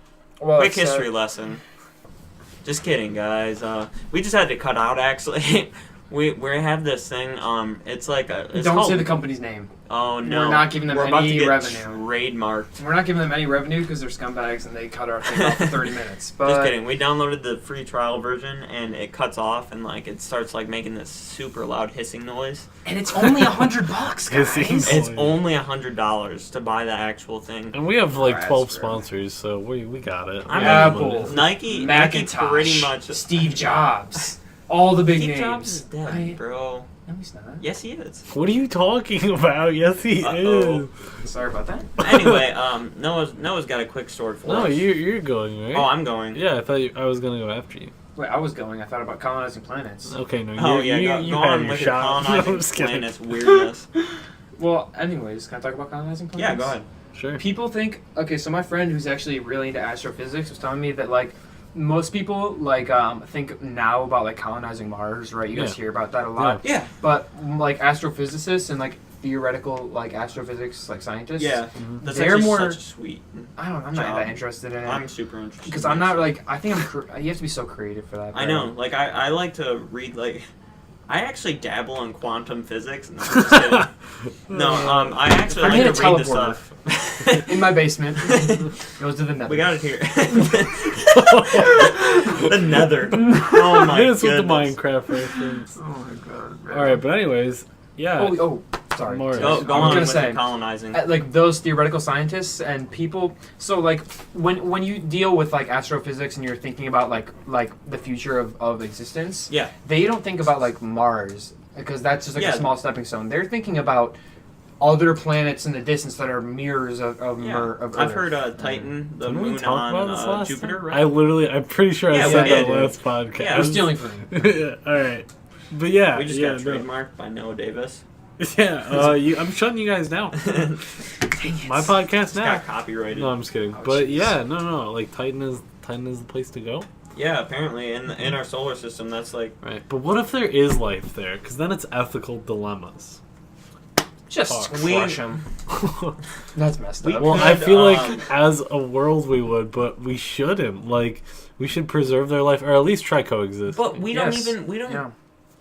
Speaker 1: well,
Speaker 2: Quick
Speaker 1: it's,
Speaker 2: history lesson. Just kidding, guys. We just had to cut out actually. we have this thing. It's like a. It's
Speaker 1: Don't
Speaker 2: called,
Speaker 1: say the company's name.
Speaker 2: Oh no.
Speaker 1: We're not giving them
Speaker 2: We're about
Speaker 1: any
Speaker 2: to get
Speaker 1: revenue.
Speaker 2: trademarked.
Speaker 1: We're not giving them any revenue because they're scumbags and they cut our thing off for 30 minutes. But
Speaker 2: Just kidding. We downloaded the free trial version and it cuts off and like it starts like making this super loud hissing noise.
Speaker 1: and it's only $100, guys.
Speaker 3: Hissing.
Speaker 2: It's
Speaker 3: Oh, yeah.
Speaker 2: only $100 to buy the actual thing.
Speaker 3: And we have like
Speaker 1: Alright,
Speaker 3: 12
Speaker 1: that's fair.
Speaker 3: sponsors, so we got it.
Speaker 2: I mean,
Speaker 1: Apple,
Speaker 2: Nike
Speaker 1: Macintosh,
Speaker 2: pretty much.
Speaker 1: Steve Jobs, all the big
Speaker 2: Steve
Speaker 1: names.
Speaker 2: Jobs is dead, bro.
Speaker 1: No, he's not.
Speaker 2: Yes, he is.
Speaker 3: What are you talking about? Yes, he
Speaker 2: Uh-oh.
Speaker 3: is.
Speaker 1: Sorry about that.
Speaker 2: Anyway, Noah's got a quick story for
Speaker 3: No,
Speaker 2: us.
Speaker 3: you're going, right?
Speaker 2: Oh, I'm going.
Speaker 3: Yeah, I thought I was gonna go after you.
Speaker 1: Wait, I was going. I thought about colonizing planets.
Speaker 3: Okay, no,
Speaker 2: Oh
Speaker 3: you
Speaker 2: yeah,
Speaker 3: you
Speaker 2: go
Speaker 3: had
Speaker 2: on
Speaker 3: your
Speaker 2: with your
Speaker 3: shot. No, I'm
Speaker 2: colonizing
Speaker 3: just kidding.
Speaker 2: planets weirdness.
Speaker 1: Well, anyways, can I talk about colonizing planets?
Speaker 2: Yeah, go ahead.
Speaker 3: Sure.
Speaker 1: People think okay. So my friend, who's actually really into astrophysics, was telling me that like most people like think now about like colonizing Mars, right? You guys
Speaker 3: Yeah.
Speaker 1: hear about that a lot.
Speaker 2: Yeah.
Speaker 1: But like astrophysicists and like theoretical like astrophysics like scientists,
Speaker 2: Yeah.
Speaker 3: Mhm.
Speaker 2: That's
Speaker 1: They're
Speaker 2: actually
Speaker 1: more-
Speaker 2: such a sweet.
Speaker 1: I don't. I'm
Speaker 2: Job.
Speaker 1: not that interested in it.
Speaker 2: I'm super interested.
Speaker 1: because
Speaker 2: in
Speaker 1: I'm
Speaker 2: this.
Speaker 1: not like I think you have to be so creative for that.
Speaker 2: I
Speaker 1: bro.
Speaker 2: know. Like I like to read like. I actually dabble in quantum physics. No, I'm just kidding. No, I actually
Speaker 1: I
Speaker 2: like
Speaker 1: made
Speaker 2: to
Speaker 1: a
Speaker 2: read the
Speaker 1: teleporter.
Speaker 2: stuff.
Speaker 1: In my basement. Goes to the nether.
Speaker 2: We got it here. The Nether. Oh my
Speaker 3: Hit us with the
Speaker 2: goodness.
Speaker 3: Minecraft reference.
Speaker 1: Oh my god. bro.
Speaker 3: All right, but anyways, yeah.
Speaker 1: Oh, sorry.
Speaker 3: Mars.
Speaker 2: Go
Speaker 1: I was
Speaker 2: on
Speaker 1: gonna
Speaker 2: with
Speaker 1: say,
Speaker 2: the colonizing.
Speaker 1: like those theoretical scientists and people. So like when you deal with like astrophysics and you're thinking about like the future of existence,
Speaker 2: Yeah.
Speaker 1: they don't think about like Mars because that's just like
Speaker 2: Yeah.
Speaker 1: a small stepping stone. They're thinking about other planets in the distance that are mirrors of
Speaker 2: Yeah.
Speaker 1: of Earth.
Speaker 2: I've heard Titan, the
Speaker 3: Didn't we
Speaker 2: moon
Speaker 3: talk about this
Speaker 2: on
Speaker 3: last
Speaker 2: Jupiter,
Speaker 3: time?
Speaker 2: right?
Speaker 3: I'm pretty sure
Speaker 2: Yeah,
Speaker 3: I
Speaker 2: we
Speaker 3: said
Speaker 2: did.
Speaker 3: that last podcast.
Speaker 2: Yeah,
Speaker 1: You're stealing from me.
Speaker 3: Yeah, all right. But yeah,
Speaker 2: We just
Speaker 3: yeah,
Speaker 2: got trademarked by Noah Davis.
Speaker 3: Yeah, I'm shutting you guys down. My podcast
Speaker 2: It's
Speaker 3: now.
Speaker 2: got copyrighted.
Speaker 3: No, I'm just kidding.
Speaker 1: Oh,
Speaker 3: But
Speaker 1: jeez.
Speaker 3: yeah, no. Like Titan is the place to go.
Speaker 2: Yeah, apparently in our solar system, that's like
Speaker 3: Right. But what if there is life there? Because then it's ethical dilemmas.
Speaker 1: Just
Speaker 3: Fuck.
Speaker 1: crush them. That's messed
Speaker 2: We-
Speaker 1: up.
Speaker 3: Well, I
Speaker 2: could,
Speaker 3: feel like as a world we would, but we shouldn't. Like, we should preserve their life, or at least try coexist.
Speaker 2: but we
Speaker 1: Yes.
Speaker 2: don't
Speaker 1: Yeah.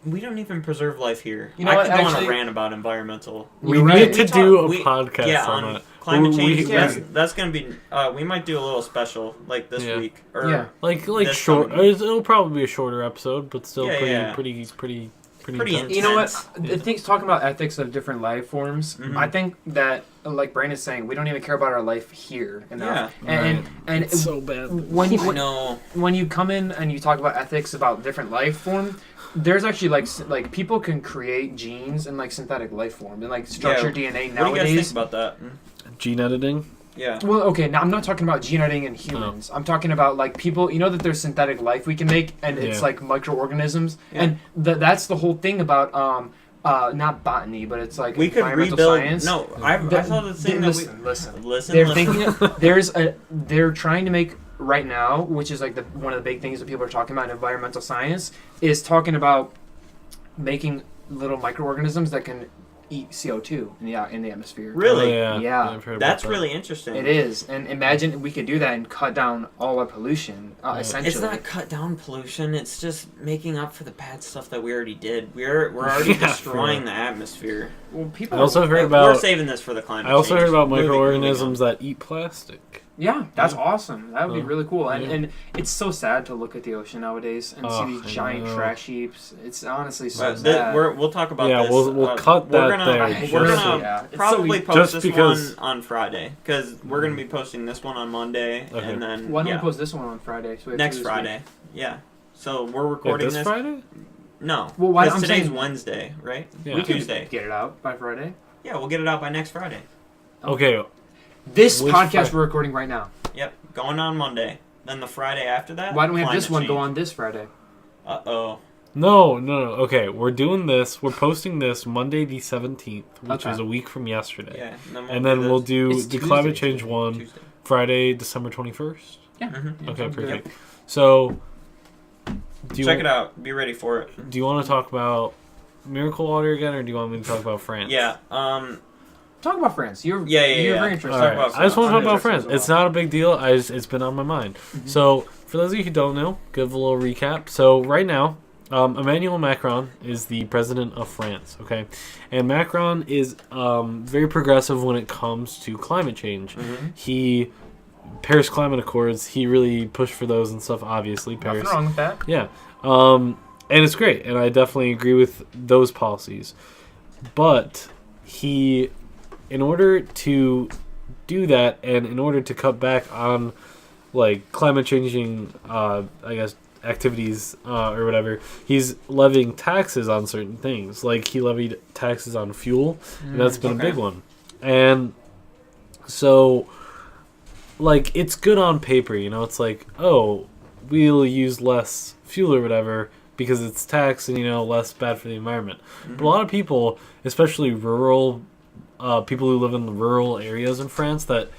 Speaker 2: we don't even preserve life here.
Speaker 1: You know
Speaker 2: I
Speaker 1: what,
Speaker 2: could go on
Speaker 1: actually-
Speaker 2: a rant about environmental.
Speaker 3: we
Speaker 1: You're
Speaker 3: need
Speaker 1: right.
Speaker 3: to
Speaker 2: We
Speaker 3: do
Speaker 2: talk-
Speaker 3: a
Speaker 2: we-
Speaker 3: podcast
Speaker 2: yeah,
Speaker 3: on
Speaker 2: on
Speaker 3: it.
Speaker 2: climate
Speaker 3: We-
Speaker 2: change.
Speaker 3: we-
Speaker 2: That's gonna be. We might do a little special like this
Speaker 3: Yeah.
Speaker 2: week. Or
Speaker 1: Yeah.
Speaker 3: like
Speaker 2: this
Speaker 3: short.
Speaker 2: coming-
Speaker 3: It'll probably be a shorter episode, but still
Speaker 2: Yeah,
Speaker 3: pretty,
Speaker 2: yeah.
Speaker 3: pretty
Speaker 2: Pretty
Speaker 3: intense.
Speaker 1: You know what?
Speaker 2: Intense.
Speaker 1: The things talking about ethics of different life forms.
Speaker 2: Mhm.
Speaker 1: I think that, like Brandon's saying, we don't even care about our life here enough.
Speaker 2: Yeah.
Speaker 1: And
Speaker 3: It's so bad.
Speaker 1: when you
Speaker 2: I know.
Speaker 1: when you come in and you talk about ethics about different life form, there's actually like people can create genes and like synthetic life form and like structured DNA
Speaker 2: What do you guys
Speaker 1: nowadays.
Speaker 2: think about that?
Speaker 3: Gene editing.
Speaker 2: Yeah.
Speaker 1: Well, okay, now I'm not talking about gene editing in humans. I'm talking about like people. You know that there's synthetic life we can make, and it's
Speaker 3: Yeah.
Speaker 1: like microorganisms,
Speaker 2: Yeah.
Speaker 1: and that's the whole thing about not botany, but it's like
Speaker 2: We could
Speaker 1: environmental
Speaker 2: rebuild.
Speaker 1: science.
Speaker 2: No, I saw the thing that
Speaker 1: listen, listen.
Speaker 2: we listen.
Speaker 1: They're
Speaker 2: listen.
Speaker 1: thinking they're trying to make right now, which is like one of the big things that people are talking about in environmental science, is talking about making little microorganisms that can eat CO2 in the atmosphere.
Speaker 2: Really?
Speaker 3: Oh, yeah.
Speaker 1: Yeah.
Speaker 3: I've heard
Speaker 2: That's
Speaker 3: about that.
Speaker 2: really interesting.
Speaker 1: It is, and imagine we could do that and cut down all our pollution.
Speaker 3: Yeah.
Speaker 1: Essentially,
Speaker 2: It's not cut down pollution. It's just making up for the bad stuff that we already did. We're already
Speaker 3: Yeah,
Speaker 2: destroying
Speaker 3: for
Speaker 2: the atmosphere.
Speaker 1: well, people.
Speaker 3: I also heard
Speaker 2: We're
Speaker 3: about.
Speaker 2: saving this for the climate.
Speaker 3: I also
Speaker 2: change.
Speaker 3: heard about
Speaker 2: Moving
Speaker 3: microorganisms
Speaker 2: on.
Speaker 3: that eat plastic.
Speaker 1: yeah, that's
Speaker 3: Yeah.
Speaker 1: awesome. That would be
Speaker 3: Yeah.
Speaker 1: really cool. And
Speaker 3: Yeah.
Speaker 1: and it's so sad to look at the ocean nowadays and
Speaker 3: Oh,
Speaker 1: see these
Speaker 3: I
Speaker 1: giant
Speaker 3: know.
Speaker 1: trash heaps. It's honestly so
Speaker 2: But
Speaker 1: sad.
Speaker 2: we'll talk about
Speaker 3: Yeah,
Speaker 2: this.
Speaker 3: we'll cut
Speaker 2: we're
Speaker 3: that
Speaker 2: gonna,
Speaker 3: there.
Speaker 2: We're
Speaker 3: Just-
Speaker 2: gonna
Speaker 1: yeah. It's
Speaker 2: probably
Speaker 1: so,
Speaker 2: post
Speaker 3: Just
Speaker 2: this
Speaker 3: because-
Speaker 2: one on Friday because we're gonna be posting this one on Monday
Speaker 3: Okay.
Speaker 2: and then
Speaker 1: why don't
Speaker 2: yeah,
Speaker 1: we post this one on Friday? So we have
Speaker 2: next
Speaker 1: two this week.
Speaker 2: Friday. Yeah. So we're
Speaker 3: Wait,
Speaker 2: recording
Speaker 3: this Friday?
Speaker 2: No.
Speaker 1: Well, why-
Speaker 2: 'cause
Speaker 1: I'm
Speaker 2: today's
Speaker 1: saying-
Speaker 2: Wednesday, right?
Speaker 3: Yeah.
Speaker 1: We could
Speaker 2: Tuesday.
Speaker 1: get it out by Friday.
Speaker 2: Yeah, we'll get it out by next Friday.
Speaker 3: Okay.
Speaker 1: This
Speaker 3: Which
Speaker 1: podcast
Speaker 3: Fri-
Speaker 1: we're recording right now.
Speaker 2: Yep, going on Monday. Then the Friday after that.
Speaker 1: Why don't we have this one
Speaker 2: climate
Speaker 1: go
Speaker 2: change.
Speaker 1: on this Friday?
Speaker 2: Uh-oh.
Speaker 3: No. Okay, we're doing this. We're posting this Monday the 17th, which
Speaker 1: Okay.
Speaker 3: is a week from yesterday.
Speaker 2: Yeah.
Speaker 3: And then we'll
Speaker 2: this
Speaker 3: do
Speaker 1: It's
Speaker 3: the
Speaker 1: Tuesday
Speaker 3: climate change
Speaker 1: today.
Speaker 3: one
Speaker 2: Tuesday.
Speaker 3: Friday, December 21st.
Speaker 2: Mhm.
Speaker 3: Okay,
Speaker 1: sounds good.
Speaker 3: perfect. So,
Speaker 2: Check it out. Be ready for it.
Speaker 3: Do you want to talk about Miracle Water again, or do you want me to talk about France?
Speaker 2: Yeah.
Speaker 1: talk about France. You're
Speaker 2: Yeah.
Speaker 1: very interested.
Speaker 3: All right.
Speaker 2: about
Speaker 3: I just want to talk
Speaker 1: I'm
Speaker 3: about
Speaker 1: interested
Speaker 3: France.
Speaker 1: as well.
Speaker 3: It's not a big deal. It's been on my mind. So, for those of you who don't know, give a little recap. So, right now, Emmanuel Macron is the president of France, okay? And Macron is very progressive when it comes to climate change. Paris Climate Accords, he really pushed for those and stuff, obviously. Paris.
Speaker 1: Nothing wrong with that.
Speaker 3: Yeah. And it's great, and I definitely agree with those policies. But in order to do that, and in order to cut back on, like, climate changing, I guess, activities or whatever, he's levying taxes on certain things. Like, he levied taxes on fuel, and that's been a big one. And so, like, it's good on paper, you know? It's like, oh, we'll use less fuel or whatever because it's taxed and, you know, less bad for the environment. But a lot of people, especially rural people who live in the rural areas in France that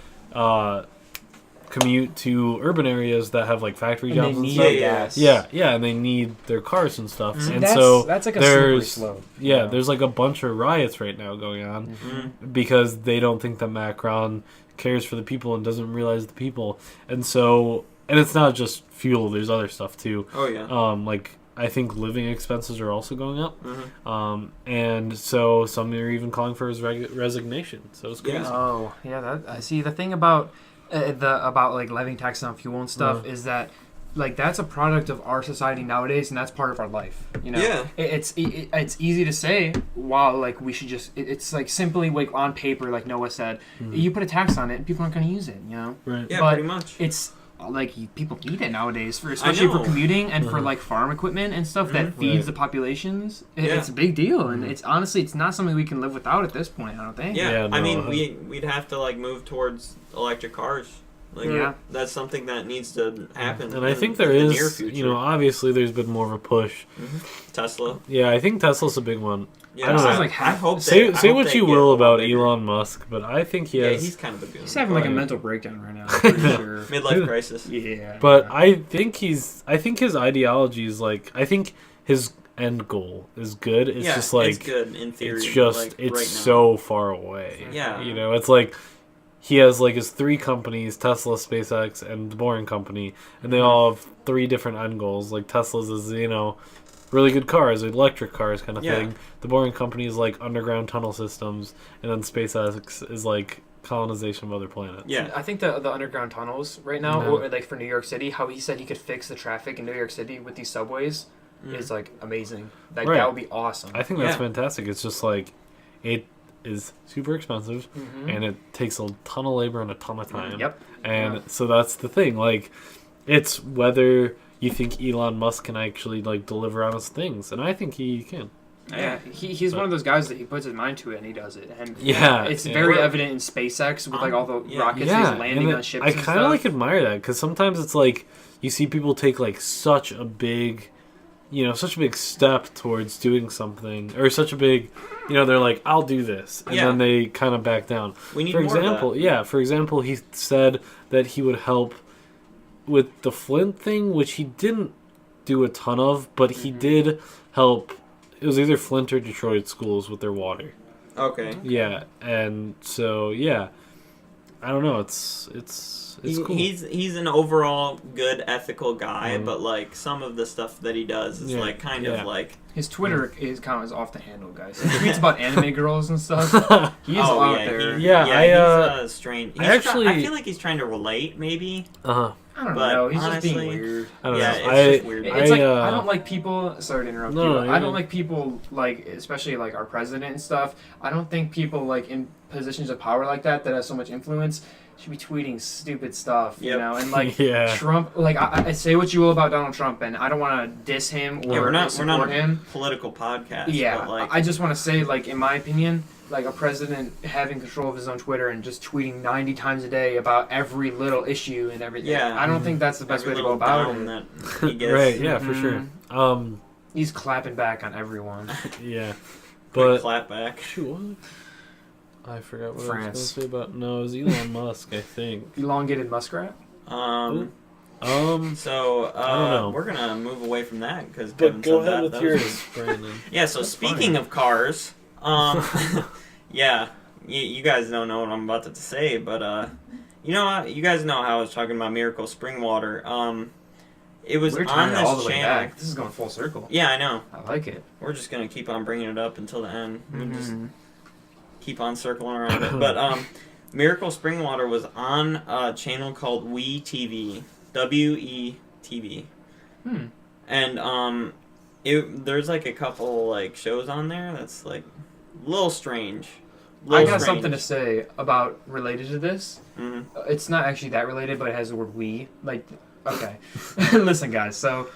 Speaker 3: commute to urban areas that have, like, factory
Speaker 1: And they
Speaker 3: jobs and
Speaker 1: need
Speaker 3: stuff.
Speaker 1: gas.
Speaker 3: Yeah, and they need their cars and stuff. And
Speaker 1: That's,
Speaker 3: so
Speaker 1: that's like a slippery
Speaker 3: there's
Speaker 1: slope.
Speaker 3: there's like a bunch of riots right now going on because they don't think that Macron cares for the people and doesn't realize the people. And so, and it's not just fuel, there's other stuff too.
Speaker 2: Oh yeah.
Speaker 3: Like, I think living expenses are also going up. And so some are even calling for his resignation. So it's crazy.
Speaker 2: Yeah.
Speaker 1: Oh, yeah. That I see. The thing about like levying taxes on fuel and stuff is that, like, that's a product of our society nowadays, and that's part of our life. You know,
Speaker 2: Yeah.
Speaker 1: It's easy to say, wow, like we should just. It's like simply like on paper, like Noah said, you put a tax on it, and people aren't going to use it. You know,
Speaker 3: Right.
Speaker 2: Yeah,
Speaker 1: but
Speaker 2: pretty much.
Speaker 1: it's like people need it nowadays, especially for
Speaker 2: know.
Speaker 1: commuting and for like farm equipment and stuff that feeds
Speaker 3: Right.
Speaker 1: the populations.
Speaker 2: Yeah.
Speaker 1: It's a big deal, and it's honestly it's not something we can live without at this point. I don't think.
Speaker 2: Yeah,
Speaker 3: Yeah,
Speaker 2: I
Speaker 3: no,
Speaker 2: mean, we'd have to like move towards electric cars. Like,
Speaker 1: Yeah.
Speaker 2: that's something that needs to happen.
Speaker 3: And I
Speaker 2: in-
Speaker 3: think there
Speaker 2: in the near
Speaker 3: is,
Speaker 2: future.
Speaker 3: you know, obviously there's been more of a push.
Speaker 2: Tesla.
Speaker 3: Yeah, I think Tesla's a big one.
Speaker 2: Yeah,
Speaker 3: I don't know.
Speaker 1: Sounds like
Speaker 2: I hope
Speaker 3: Say
Speaker 2: I hope
Speaker 3: what
Speaker 2: they
Speaker 3: you
Speaker 2: get
Speaker 3: will
Speaker 2: a lot
Speaker 3: about
Speaker 2: bigger.
Speaker 3: Elon Musk, but I think he
Speaker 2: Yeah,
Speaker 3: has.
Speaker 2: he's kind of a goon.
Speaker 1: He's having like a
Speaker 3: Right.
Speaker 1: mental breakdown right now. For sure.
Speaker 2: Midlife crisis.
Speaker 1: Yeah.
Speaker 3: But I think his ideology is like, I think his end goal is good. It's
Speaker 2: yeah,
Speaker 3: just like
Speaker 2: it's good in theory.
Speaker 3: it's just
Speaker 2: like,
Speaker 3: it's
Speaker 2: right now.
Speaker 3: so far away.
Speaker 2: Yeah.
Speaker 3: You know, it's like he has like his three companies, Tesla, SpaceX, and the Boring Company, and they all have three different end goals. Like Tesla's is, you know, really good cars, electric cars kind of
Speaker 2: Yeah.
Speaker 3: thing. The Boring Company is like underground tunnel systems, and then SpaceX is like colonization of other planets.
Speaker 2: Yeah.
Speaker 1: I think the underground tunnels right now,
Speaker 3: No.
Speaker 1: or like for New York City, how he said he could fix the traffic in New York City with these subways is like amazing. Like
Speaker 3: Right.
Speaker 1: that would be awesome.
Speaker 3: I think that's
Speaker 2: Yeah.
Speaker 3: fantastic. It's just like it is super expensive, and it takes a ton of labor and a ton of time.
Speaker 1: Yep.
Speaker 3: And
Speaker 1: Yeah.
Speaker 3: so that's the thing. Like, it's whether you think Elon Musk can actually like deliver on his things, and I think he can.
Speaker 1: Yeah, he's one of those guys that he puts his mind to it and he does it. And
Speaker 3: Yeah,
Speaker 1: it's
Speaker 3: yeah.
Speaker 1: very
Speaker 2: We're-
Speaker 1: evident in SpaceX with like all the
Speaker 2: Yeah.
Speaker 1: rockets
Speaker 3: Yeah,
Speaker 1: he's landing
Speaker 3: and
Speaker 1: on ships.
Speaker 3: I
Speaker 1: and
Speaker 3: kind of
Speaker 1: stuff.
Speaker 3: like admire that because sometimes it's like you see people take like such a big, you know, such a big step towards doing something, or such a big, you know, they're like, I'll do this, and
Speaker 2: Yeah.
Speaker 3: then they kind of back down.
Speaker 2: We need
Speaker 3: For
Speaker 2: more of that.
Speaker 3: example, for example, he said that he would help with the Flint thing, which he didn't do a ton of, but he did help. It was either Flint or Detroit schools with their water.
Speaker 2: Okay.
Speaker 3: Yeah, and so yeah, I don't know. It's cool.
Speaker 2: He's an overall good ethical guy, but like some of the stuff that he does is
Speaker 3: Yeah,
Speaker 2: like kind
Speaker 3: yeah.
Speaker 2: of like
Speaker 1: his Twitter account is off the handle, guys. He tweets about anime girls and stuff. He's
Speaker 2: oh
Speaker 1: out
Speaker 2: yeah,
Speaker 1: there.
Speaker 3: Yeah,
Speaker 2: he's strange. He's
Speaker 3: actually-
Speaker 2: I feel like he's trying to relate, maybe.
Speaker 3: Uh-huh.
Speaker 1: I don't
Speaker 2: But
Speaker 1: know. He's just
Speaker 2: honestly-
Speaker 1: being weird.
Speaker 3: I don't
Speaker 2: Yeah,
Speaker 3: know.
Speaker 2: it's just weird.
Speaker 1: It's like I
Speaker 3: I
Speaker 1: don't like people. Sorry to interrupt
Speaker 3: No,
Speaker 1: you.
Speaker 3: no,
Speaker 1: I
Speaker 3: you're
Speaker 1: don't
Speaker 3: good.
Speaker 1: like people like, especially like our president and stuff. I don't think people like in positions of power like that have so much influence should be tweeting stupid stuff. You
Speaker 2: Yep.
Speaker 1: know, and like
Speaker 3: Yeah.
Speaker 1: Trump. Like I say what you will about Donald Trump, and I don't want to diss him or
Speaker 2: Yeah, we're not
Speaker 1: support
Speaker 2: a
Speaker 1: him.
Speaker 2: political podcast.
Speaker 1: Yeah,
Speaker 2: but like
Speaker 1: I just want to say, like, in my opinion, like a president having control of his own Twitter and just tweeting 90 times a day about every little issue and everything.
Speaker 2: Yeah.
Speaker 1: I don't think that's the best
Speaker 2: every
Speaker 1: way to go
Speaker 2: little
Speaker 1: about
Speaker 2: down
Speaker 1: it.
Speaker 2: that he gets.
Speaker 3: Right. Yeah, for sure.
Speaker 1: He's clapping back on everyone.
Speaker 3: Yeah,
Speaker 2: Quick
Speaker 3: but
Speaker 2: clap back.
Speaker 3: shoot, what? I forgot what I
Speaker 1: France.
Speaker 3: was going to say about. No, it was Elon Musk, I think.
Speaker 1: Elongated muskrat.
Speaker 2: Um.
Speaker 3: I
Speaker 2: So
Speaker 3: don't know.
Speaker 2: we're gonna move away from that because
Speaker 3: But
Speaker 2: Kevin
Speaker 3: go
Speaker 2: said
Speaker 3: ahead
Speaker 2: that.
Speaker 3: with
Speaker 2: That
Speaker 3: yours,
Speaker 2: was-
Speaker 3: Brandon.
Speaker 2: Yeah. So speaking of cars, yeah, you guys don't know what I'm about to say, but you know, you guys know how I was talking about Miracle Spring Water. It was
Speaker 1: We're
Speaker 2: on
Speaker 1: tying it
Speaker 2: this
Speaker 1: all the way
Speaker 2: channel.
Speaker 1: back. This is going full circle.
Speaker 2: Yeah, I know.
Speaker 1: I like it.
Speaker 2: We're just gonna keep on bringing it up until the end. We'll just
Speaker 1: Mhm.
Speaker 2: keep on circling around it. But Miracle Spring Water was on a channel called WeTV, WeTV,
Speaker 1: Hmm.
Speaker 2: and there's like a couple like shows on there that's like a little strange.
Speaker 1: I got something to say about related to this.
Speaker 2: Hmm.
Speaker 1: It's not actually that related, but it has the word "we." Like, okay, listen, guys. So,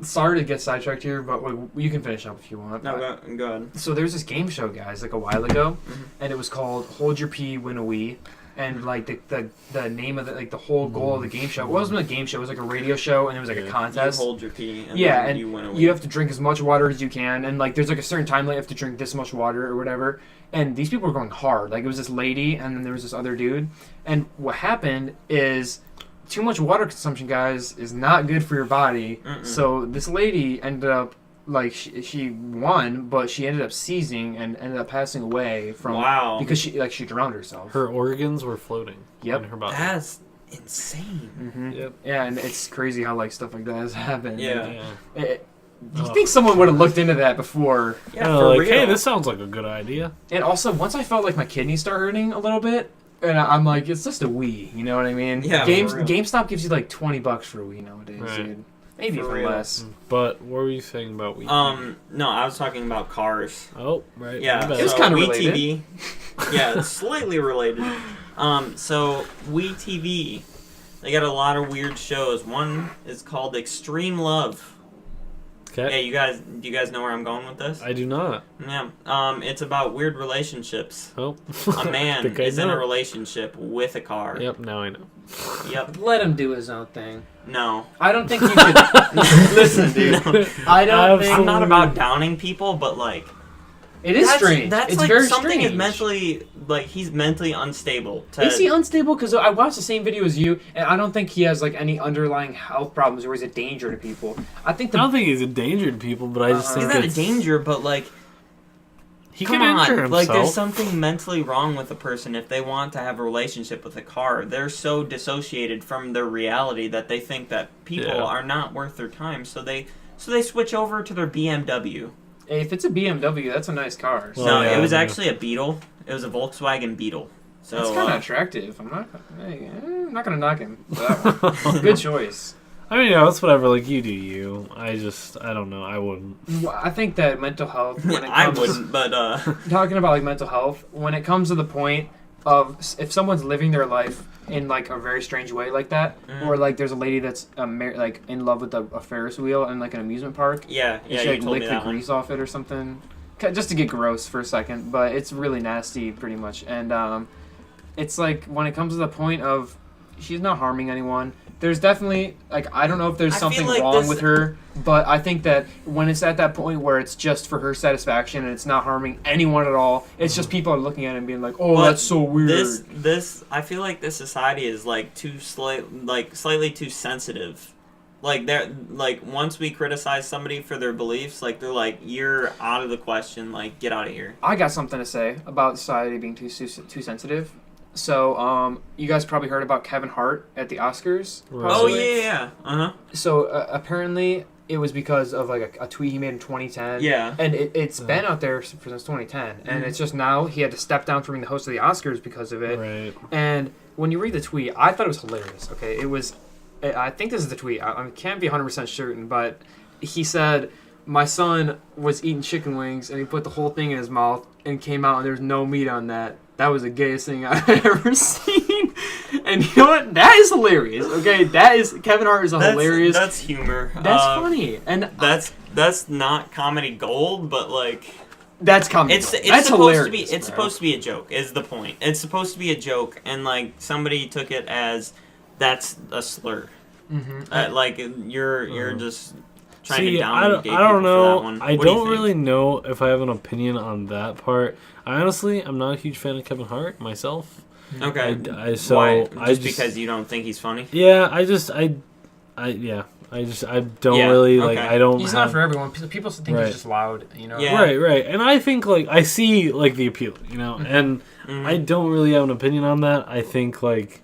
Speaker 1: sorry to get sidetracked here, but you can finish up if you want.
Speaker 2: No, go ahead.
Speaker 1: So there's this game show, guys, like a while ago,
Speaker 2: Mhm.
Speaker 1: and it was called "Hold Your Pee, Win a Wii." And like the name of the whole goal of the game show, it wasn't a game show, it was like a radio show, and it was like a
Speaker 3: Yeah.
Speaker 1: contest.
Speaker 2: You hold your pee, and
Speaker 1: Yeah,
Speaker 2: then
Speaker 1: and
Speaker 2: you win a
Speaker 1: you
Speaker 2: week.
Speaker 1: have to drink as much water as you can, and like there's like a certain time limit, you have to drink this much water or whatever. And these people were going hard. Like it was this lady, and then there was this other dude. And what happened is too much water consumption, guys, is not good for your body.
Speaker 2: Mm-mm.
Speaker 1: So this lady ended up like she won, but she ended up seizing and ended up passing away from
Speaker 2: Wow.
Speaker 1: because she drowned herself.
Speaker 3: Her organs were floating
Speaker 1: Yep.
Speaker 3: in her body.
Speaker 2: That's insane.
Speaker 1: hmm
Speaker 3: Yep.
Speaker 1: Yeah, and it's crazy how like stuff like that has happened.
Speaker 2: Yeah.
Speaker 1: Do you think someone would have looked into that before?
Speaker 2: Yeah,
Speaker 3: Oh,
Speaker 2: for
Speaker 3: like,
Speaker 2: real.
Speaker 3: hey, this sounds like a good idea.
Speaker 1: And also, once I felt like my kidneys start hurting a little bit, and I'm like, it's just a Wii, you know what I mean?
Speaker 2: Yeah, for real.
Speaker 1: GameStop gives you like $20 for a Wii nowadays,
Speaker 3: Right.
Speaker 1: dude. Maybe
Speaker 2: For
Speaker 1: even
Speaker 2: real.
Speaker 1: less.
Speaker 3: But what were you saying about Wii?
Speaker 2: No, I was talking about cars.
Speaker 3: Oh, right.
Speaker 2: Yeah,
Speaker 3: my bad.
Speaker 1: It was
Speaker 2: so
Speaker 1: kinda
Speaker 2: WeTV. Yeah, slightly related. So WeTV, they got a lot of weird shows. One is called Extreme Love. Yeah,
Speaker 3: Okay.
Speaker 2: do you guys know where I'm going with this?
Speaker 3: I do not.
Speaker 2: Yeah. It's about weird relationships.
Speaker 3: Oh.
Speaker 2: A man
Speaker 3: Think I
Speaker 2: is in
Speaker 3: know.
Speaker 2: a relationship with a car.
Speaker 3: Yep, now I know.
Speaker 2: Yep.
Speaker 1: Let him do his own thing.
Speaker 2: No.
Speaker 1: I don't think you should. Listen, dude.
Speaker 2: No.
Speaker 1: I don't think.
Speaker 2: I'm not about downing people, but like
Speaker 1: It is strange.
Speaker 2: That's
Speaker 1: it's
Speaker 2: like
Speaker 1: very
Speaker 2: something
Speaker 1: strange.
Speaker 2: is mentally like he's mentally unstable.
Speaker 1: Is he unstable? Because I watched the same video as you, and I don't think he has like any underlying health problems or is a danger to people. I think
Speaker 3: I don't
Speaker 1: the
Speaker 3: think he's a danger to people, but I just
Speaker 1: Uh-huh.
Speaker 3: think
Speaker 2: He's not a
Speaker 3: it's-
Speaker 2: danger, but like
Speaker 3: He
Speaker 2: come
Speaker 3: can injure
Speaker 2: on,
Speaker 3: himself.
Speaker 2: like there's something mentally wrong with a person if they want to have a relationship with a car. They're so dissociated from their reality that they think that people
Speaker 3: Yeah.
Speaker 2: are not worth their time, so they switch over to their BMW.
Speaker 1: hey, if it's a BMW, that's a nice car. So
Speaker 3: Well,
Speaker 2: no,
Speaker 3: yeah,
Speaker 2: it was
Speaker 3: yeah.
Speaker 2: actually a Beetle. It was a Volkswagen Beetle. So
Speaker 1: it's kind of attractive. I'm not gonna knock him for that one. Good choice.
Speaker 3: I mean, yeah, it's whatever. Like, you do you. I don't know. I wouldn't.
Speaker 1: Well, I think that mental health. When it
Speaker 2: I
Speaker 1: comes,
Speaker 2: wouldn't, but
Speaker 1: talking about like mental health, when it comes to the point of if someone's living their life in like a very strange way like that,
Speaker 2: Mm.
Speaker 1: or like there's a lady that's like in love with a Ferris wheel in like an amusement park,
Speaker 2: yeah,
Speaker 1: and
Speaker 2: yeah,
Speaker 1: she
Speaker 2: you
Speaker 1: like
Speaker 2: told me
Speaker 1: lick the
Speaker 2: that one.
Speaker 1: grease off it or something, just to get gross for a second. But it's really nasty, pretty much. And it's like when it comes to the point of she's not harming anyone. There's definitely like I don't know if there's
Speaker 2: I feel
Speaker 1: something
Speaker 2: like
Speaker 1: wrong
Speaker 2: this-
Speaker 1: with her, but I think that when it's at that point where it's just for her satisfaction and it's not harming anyone at all, it's just people are looking at it and being like, "Oh,
Speaker 2: But
Speaker 1: that's so weird."
Speaker 2: This I feel like this society is like slightly too sensitive. Like they're like once we criticize somebody for their beliefs, like they're like you're out of the question. Like get out of here.
Speaker 1: I got something to say about society being too sensitive. So, you guys probably heard about Kevin Hart at the Oscars.
Speaker 3: Right.
Speaker 2: Oh
Speaker 1: possibly?
Speaker 2: yeah. Uh huh.
Speaker 1: So apparently, it was because of like a tweet he made in 2010.
Speaker 2: Yeah.
Speaker 1: And it's been out there since 2010, and
Speaker 2: Mhm.
Speaker 1: it's just now he had to step down from being the host of the Oscars because of it.
Speaker 3: Right.
Speaker 1: And when you read the tweet, I thought it was hilarious. Okay, it was. I think this is the tweet. I can't be 100% certain, but he said, "My son was eating chicken wings, and he put the whole thing in his mouth, and came out, and there's no meat on that. That was the gayest thing I've ever seen." And you know what? That is hilarious. Okay, that is Kevin Hart is a hilarious.
Speaker 2: That's humor.
Speaker 1: That's funny, and
Speaker 2: That's not comedy gold, but like
Speaker 1: that's comedy.
Speaker 2: it's
Speaker 1: That's
Speaker 2: supposed
Speaker 1: hilarious.
Speaker 2: to be. It's
Speaker 1: bro.
Speaker 2: supposed to be a joke. Is the point? It's supposed to be a joke, and like somebody took it as that's a slur.
Speaker 1: Mhm.
Speaker 2: Like you're just trying
Speaker 3: See,
Speaker 2: to down
Speaker 3: I don't
Speaker 2: gay people for
Speaker 3: know.
Speaker 2: that one.
Speaker 3: I
Speaker 2: What do you
Speaker 3: don't
Speaker 2: think?
Speaker 3: really know if I have an opinion on that part. Honestly, I'm not a huge fan of Kevin Hart myself.
Speaker 2: Okay.
Speaker 3: So
Speaker 2: Why?
Speaker 3: I
Speaker 2: Just because you don't think he's funny?
Speaker 3: Yeah, yeah. I don't
Speaker 2: Yeah,
Speaker 3: really like.
Speaker 2: okay.
Speaker 3: I don't.
Speaker 1: He's
Speaker 3: have,
Speaker 1: not for everyone. People think
Speaker 3: Right.
Speaker 1: he's just loud, you know.
Speaker 2: Yeah.
Speaker 3: Right. And I think like I see like the appeal, you know, and
Speaker 2: Mhm.
Speaker 3: I don't really have an opinion on that. I think like,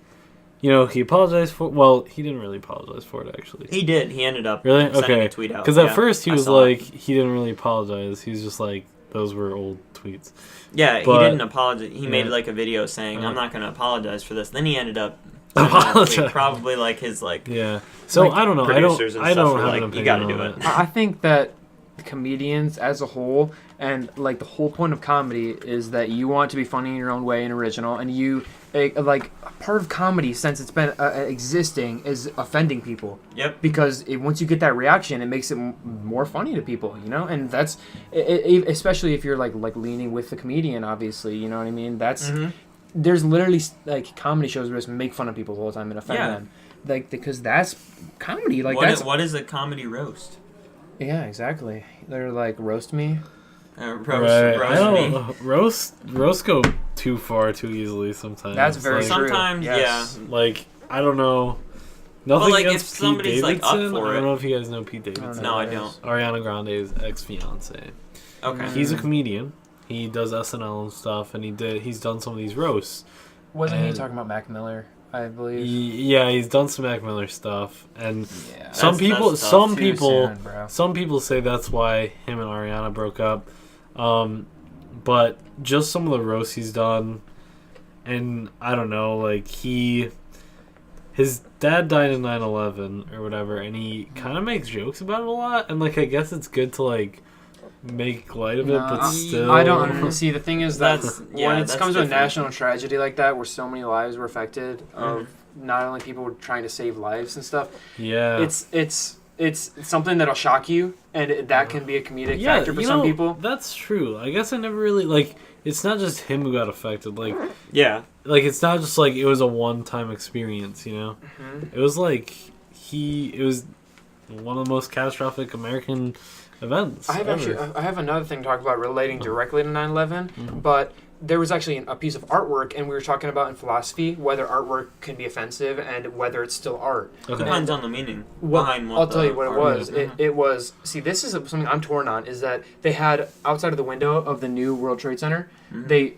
Speaker 3: you know, he apologized for. Well, he didn't really apologize for it actually.
Speaker 2: He did. He ended up
Speaker 3: Really?
Speaker 2: sending
Speaker 3: Okay.
Speaker 2: a tweet out.
Speaker 3: Because
Speaker 2: Yeah,
Speaker 3: at first he
Speaker 2: I
Speaker 3: was
Speaker 2: saw it.
Speaker 3: like he didn't really apologize. He was just like those were old tweets.
Speaker 2: Yeah,
Speaker 3: But-
Speaker 2: he didn't apologize. He made
Speaker 3: Yeah.
Speaker 2: like a video saying,
Speaker 3: Uh-huh.
Speaker 2: "I'm not going to apologize for this." Then he ended up sending a tweet,
Speaker 3: Apologize.
Speaker 2: probably like his like.
Speaker 3: Yeah. So
Speaker 1: Like,
Speaker 3: I don't know.
Speaker 2: producers and
Speaker 3: I
Speaker 2: stuff
Speaker 3: don't
Speaker 2: were
Speaker 3: have
Speaker 2: like,
Speaker 3: an
Speaker 2: "You
Speaker 3: opinion
Speaker 2: gotta
Speaker 3: on
Speaker 2: do
Speaker 3: it.
Speaker 2: it."
Speaker 1: I think that comedians as a whole, and like the whole point of comedy is that you want to be funny in your own way and original, and you like part of comedy since it's been existing is offending people.
Speaker 2: Yep.
Speaker 1: Because once you get that reaction, it makes it more funny to people, you know, and that's especially if you're like leaning with the comedian, obviously, you know what I mean. That's
Speaker 2: Mhm.
Speaker 1: there's literally like comedy shows where just make fun of people the whole time and offend
Speaker 2: Yeah.
Speaker 1: them, like because that's comedy, like
Speaker 2: What
Speaker 1: that's
Speaker 2: what is a comedy roast?
Speaker 1: yeah, exactly. They're like roast me.
Speaker 2: Roast,
Speaker 3: Right.
Speaker 2: roast
Speaker 3: I
Speaker 2: me.
Speaker 3: don't roast go too far too easily sometimes.
Speaker 1: That's very
Speaker 3: like,
Speaker 1: true.
Speaker 2: Sometimes,
Speaker 1: Yes.
Speaker 3: Like I don't know. Nothing
Speaker 2: like, if
Speaker 3: against Pete
Speaker 2: somebody's, like, up
Speaker 3: Davidson.
Speaker 2: for
Speaker 3: I don't
Speaker 2: it.
Speaker 3: know if you guys know Pete
Speaker 1: I don't
Speaker 3: Davidson.
Speaker 1: know
Speaker 2: No,
Speaker 1: who
Speaker 2: I
Speaker 1: that
Speaker 2: don't.
Speaker 1: is.
Speaker 3: Ariana Grande's ex-fiance.
Speaker 2: Okay.
Speaker 3: He's a
Speaker 1: Mm.
Speaker 3: comedian. He does SNL and stuff, and he's done some of these roasts.
Speaker 1: Wasn't he
Speaker 3: And-
Speaker 1: talking about Mac Miller? I believe.
Speaker 3: Yeah, he's done some Mac Miller stuff, and
Speaker 1: Yeah.
Speaker 3: some people,
Speaker 2: that's tough.
Speaker 3: some
Speaker 1: Too
Speaker 3: people,
Speaker 1: soon, bro.
Speaker 3: some people say that's why him and Ariana broke up. But just some of the roasts he's done, and I don't know, like his dad died in 9/11 or whatever, and he kind of makes jokes about it a lot, and like I guess it's good to like make light of it,
Speaker 1: No,
Speaker 3: but
Speaker 1: I-
Speaker 3: still,
Speaker 1: I don't see. The thing is that
Speaker 2: That's-
Speaker 1: when
Speaker 2: yeah,
Speaker 1: it
Speaker 2: that's
Speaker 1: comes to a
Speaker 2: different.
Speaker 1: national tragedy like that, where so many lives were affected, of not only people trying to save lives and stuff,
Speaker 3: Yeah,
Speaker 1: it's something that'll shock you, and that can be a comedic factor for
Speaker 3: you
Speaker 1: some
Speaker 3: know,
Speaker 1: people.
Speaker 3: That's true. I guess I never really like. It's not just him who got affected.
Speaker 2: Yeah.
Speaker 3: Like it's not just like it was a one-time experience. You know,
Speaker 1: Mhm.
Speaker 3: it was like it was one of the most catastrophic American events.
Speaker 1: I have
Speaker 3: ever.
Speaker 1: I have another thing to talk about relating directly to 9/11,
Speaker 3: Mhm.
Speaker 1: but there was actually a piece of artwork, and we were talking about in philosophy whether artwork can be offensive and whether it's still art.
Speaker 3: Okay.
Speaker 2: Depends on the meaning
Speaker 1: Well,
Speaker 2: behind what
Speaker 1: I'll tell you what it
Speaker 2: art
Speaker 1: was.
Speaker 2: is.
Speaker 1: It was, see, this is something I'm torn on, is that they had, outside of the window of the new World Trade Center,
Speaker 2: Mhm.
Speaker 1: they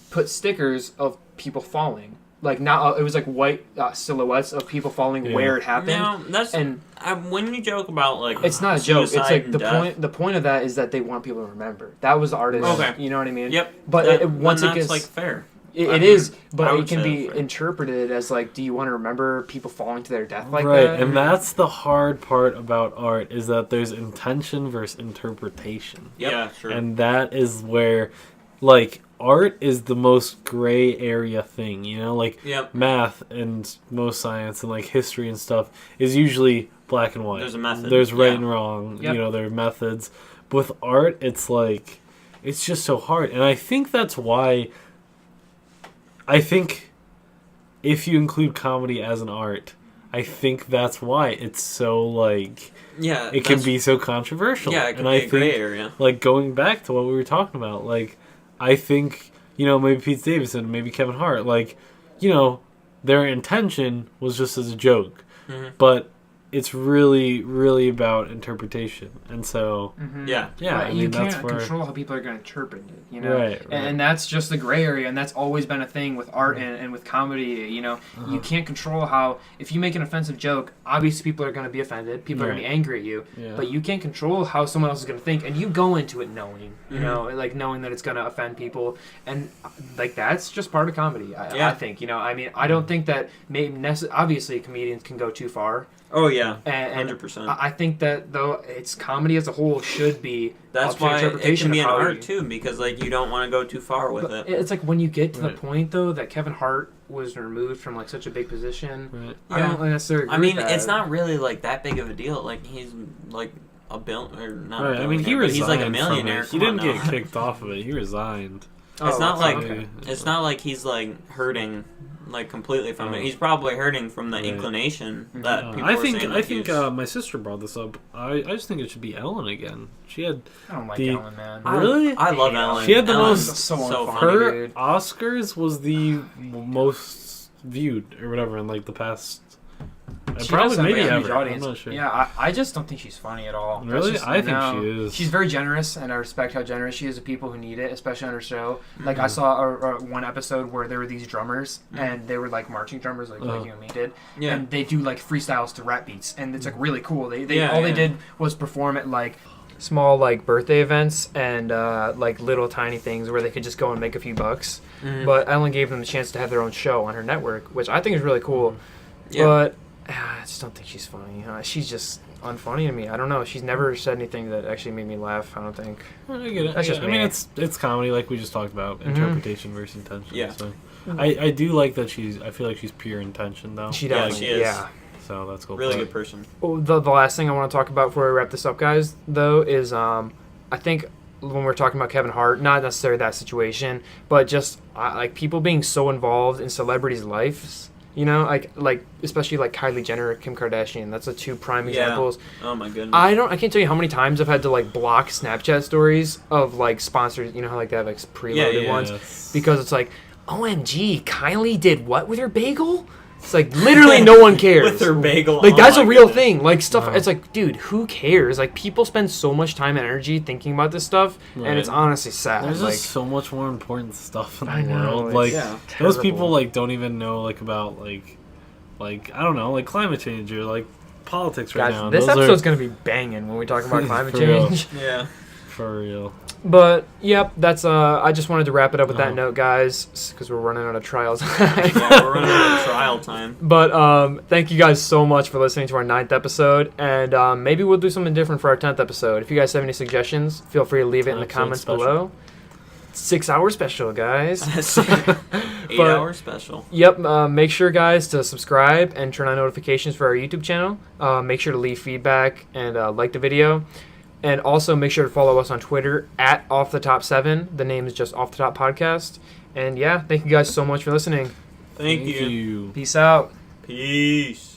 Speaker 1: put stickers of people falling. Like, not, it was like white silhouettes of people falling
Speaker 3: Yeah.
Speaker 1: where it happened.
Speaker 2: Now, that's
Speaker 1: And
Speaker 2: when you joke about like
Speaker 1: it's not a joke. It's
Speaker 2: suicide
Speaker 1: like
Speaker 2: and
Speaker 1: the
Speaker 2: death,
Speaker 1: point of that is that they want people to remember. That was the artist.
Speaker 2: Okay.
Speaker 1: You know what I mean?
Speaker 2: Yep.
Speaker 1: But once it
Speaker 2: that's
Speaker 1: gets...
Speaker 2: like fair. I
Speaker 1: It
Speaker 2: mean,
Speaker 1: is,
Speaker 2: I
Speaker 1: but
Speaker 2: would
Speaker 1: it can
Speaker 2: say
Speaker 1: be
Speaker 2: that's fair.
Speaker 1: interpreted as like, do you want to remember people falling to their death like
Speaker 3: right,
Speaker 1: that?
Speaker 3: and that's the hard part about art is that there's intention versus interpretation,
Speaker 2: Yeah, sure.
Speaker 3: and that is where, like, art is the most gray area thing. You know, like
Speaker 2: Yep.
Speaker 3: math and most science and like history and stuff is usually black and white.
Speaker 2: There's a method.
Speaker 3: There's right
Speaker 2: Yeah.
Speaker 3: and wrong.
Speaker 1: Yep.
Speaker 3: You know, there are methods. But with art, it's like it's just so hard, and I think that's why. I think if you include comedy as an art, I think that's why it's so like
Speaker 2: Yeah.
Speaker 3: it can
Speaker 2: that's-
Speaker 3: be so controversial.
Speaker 2: Yeah, it can
Speaker 3: and
Speaker 2: be
Speaker 3: I
Speaker 2: a gray
Speaker 3: think
Speaker 2: area.
Speaker 3: like going back to what we were talking about, like I think maybe Pete Davidson, maybe Kevin Hart, like their intention was just as a joke,
Speaker 2: Mhm.
Speaker 3: but it's really, really about interpretation, and so
Speaker 1: Mhm.
Speaker 2: Yeah.
Speaker 3: yeah,
Speaker 1: Right,
Speaker 3: I mean
Speaker 1: you
Speaker 3: that's
Speaker 1: can't
Speaker 3: where
Speaker 1: control how people are going to interpret it, you know.
Speaker 3: Right, right.
Speaker 1: And that's just the gray area, and that's always been a thing with art and with comedy. You know,
Speaker 3: Uh-huh.
Speaker 1: you can't control how if you make an offensive joke, obviously people are going to be offended, people are going to be
Speaker 3: Right.
Speaker 1: angry at you,
Speaker 3: Yeah.
Speaker 1: but you can't control how someone else is going to think, and you go into it knowing, you
Speaker 2: Mhm.
Speaker 1: know, like knowing that it's going to offend people, and like that's just part of comedy. I
Speaker 2: Yeah.
Speaker 1: think, I mean, I don't think that obviously comedians can go too far.
Speaker 2: Oh yeah.
Speaker 1: And
Speaker 2: 100%.
Speaker 1: I think that though it's comedy as a whole should be
Speaker 2: That's
Speaker 1: up to
Speaker 2: why it
Speaker 1: interpretation
Speaker 2: can be
Speaker 1: of
Speaker 2: an
Speaker 1: how
Speaker 2: art
Speaker 1: you-
Speaker 2: too, because like you don't want to go too far with
Speaker 1: But
Speaker 2: it.
Speaker 1: it's like when you get to
Speaker 3: Right.
Speaker 1: the point though that Kevin Hart was removed from like such a big position.
Speaker 3: right.
Speaker 1: I
Speaker 2: Yeah.
Speaker 1: don't necessarily. Agree
Speaker 2: I mean,
Speaker 1: with that.
Speaker 2: it's not really like that big of a deal. Like he's like a bill or not.
Speaker 3: Right.
Speaker 2: A
Speaker 3: I mean, he
Speaker 2: billionaire, but
Speaker 3: resigned.
Speaker 2: he's like a
Speaker 3: from
Speaker 2: millionaire.
Speaker 3: it. He
Speaker 2: Come
Speaker 3: didn't
Speaker 2: on
Speaker 3: get
Speaker 2: now.
Speaker 3: kicked off of it. He resigned.
Speaker 2: It's not
Speaker 1: that's
Speaker 2: like
Speaker 1: okay.
Speaker 2: it's not like he's like hurting like completely from it.
Speaker 3: Oh.
Speaker 2: He's probably hurting from the
Speaker 3: Right.
Speaker 2: inclination
Speaker 1: Mhm.
Speaker 2: that people
Speaker 3: I
Speaker 2: were
Speaker 3: think
Speaker 2: saying,
Speaker 3: I
Speaker 2: like,
Speaker 3: think
Speaker 2: he's-
Speaker 3: my sister brought this up. I just think it should be Ellen again. She had
Speaker 1: I don't like
Speaker 3: the-
Speaker 1: Ellen, man.
Speaker 3: Really?
Speaker 2: I love
Speaker 1: Yeah.
Speaker 2: Ellen.
Speaker 3: She had the
Speaker 2: Ellen's
Speaker 3: most-
Speaker 1: So unfunny.
Speaker 2: funny.
Speaker 3: her
Speaker 1: dude.
Speaker 3: Oscars was the most viewed or whatever in like the past. I And
Speaker 1: She
Speaker 3: probably
Speaker 1: does have
Speaker 3: maybe
Speaker 1: a huge
Speaker 3: ever.
Speaker 1: audience.
Speaker 3: I'm not sure.
Speaker 1: Yeah, I just don't think she's funny at all. That's
Speaker 3: Really?
Speaker 1: just-
Speaker 3: I think
Speaker 1: no.
Speaker 3: she is.
Speaker 1: She's very generous, and I respect how generous she is to people who need it, especially on her show. Like, I
Speaker 2: Mhm.
Speaker 1: saw one episode where there were these drummers,
Speaker 2: Mhm.
Speaker 1: and they were, like, marching drummers, like
Speaker 3: Uh-huh.
Speaker 1: you and me did.
Speaker 2: Yeah.
Speaker 1: And they do, like, freestyles to rap beats, and it's, like, really cool. They
Speaker 2: Yeah,
Speaker 1: all they
Speaker 2: yeah.
Speaker 1: did was perform at, like, small, like, birthday events and, like, little tiny things where they could just go and make a few bucks.
Speaker 2: Mhm.
Speaker 1: But Ellen gave them the chance to have their own show on her network, which I think is really cool.
Speaker 2: Yeah.
Speaker 1: But I just don't think she's funny. She's just unfunny to me. I don't know. She's never said anything that actually made me laugh. I don't think.
Speaker 3: I get it.
Speaker 1: That's just
Speaker 3: I mean,
Speaker 1: me.
Speaker 3: it's comedy, like we just talked about,
Speaker 1: Mhm.
Speaker 3: interpretation versus intention.
Speaker 2: Yeah.
Speaker 3: So I do like that I feel like she's pure intention though.
Speaker 1: She
Speaker 2: Yeah,
Speaker 1: definitely.
Speaker 2: she is.
Speaker 1: Yeah.
Speaker 3: So that's cool.
Speaker 2: Really
Speaker 3: But-
Speaker 2: good person.
Speaker 1: Oh, the last thing I want to talk about before we wrap this up, guys, though, is I think when we're talking about Kevin Hart, not necessarily that situation, but just like people being so involved in celebrities' lives. You know, like especially like Kylie Jenner, Kim Kardashian. That's the two prime
Speaker 2: Yeah.
Speaker 1: examples.
Speaker 2: Oh my goodness.
Speaker 1: I can't tell you how many times I've had to like block Snapchat stories of like sponsors. You know how like they have like preloaded
Speaker 2: yeah.
Speaker 1: ones
Speaker 3: Yes.
Speaker 1: because it's like, OMG, Kylie did what with her bagel? It's like literally no one cares.
Speaker 2: With her bagel.
Speaker 1: Like
Speaker 2: oh
Speaker 1: that's
Speaker 2: my
Speaker 1: a real
Speaker 2: goodness.
Speaker 1: thing. Like stuff.
Speaker 3: Wow.
Speaker 1: It's like, dude, who cares? Like people spend so much time and energy thinking about this stuff,
Speaker 3: Right.
Speaker 1: and it's honestly sad.
Speaker 3: There's
Speaker 1: like
Speaker 3: just so much more important stuff in
Speaker 1: I
Speaker 3: the
Speaker 1: know,
Speaker 3: world.
Speaker 1: it's
Speaker 3: Like
Speaker 2: Yeah.
Speaker 3: those
Speaker 1: terrible.
Speaker 3: people like don't even know like about like I don't know, like climate change or like politics right
Speaker 1: Guys,
Speaker 3: now.
Speaker 1: this
Speaker 3: Those
Speaker 1: episode's
Speaker 3: are
Speaker 1: gonna be banging when we talk about climate
Speaker 3: For real.
Speaker 1: change.
Speaker 2: Yeah.
Speaker 3: for real.
Speaker 1: But yep, that's I just wanted to wrap it up with that
Speaker 3: Uh-huh.
Speaker 1: note, guys, because we're running out of trials.
Speaker 2: Yeah, we're running out of trial time.
Speaker 1: But thank you guys so much for listening to our 9th episode, and maybe we'll do something different for our 10th episode. If you guys have any suggestions, feel free to leave it in the
Speaker 3: Episode
Speaker 1: comments
Speaker 3: special.
Speaker 1: below. 6-hour special, guys.
Speaker 2: 8-hour special.
Speaker 1: Yep, make sure, guys, to subscribe and turn on notifications for our YouTube channel. Make sure to leave feedback and like the video. And also make sure to follow us on Twitter at OffTheTop7. The name is just Off the Top Podcast. And yeah, thank you guys so much for listening.
Speaker 2: Thank you.
Speaker 1: Peace out.
Speaker 2: Peace.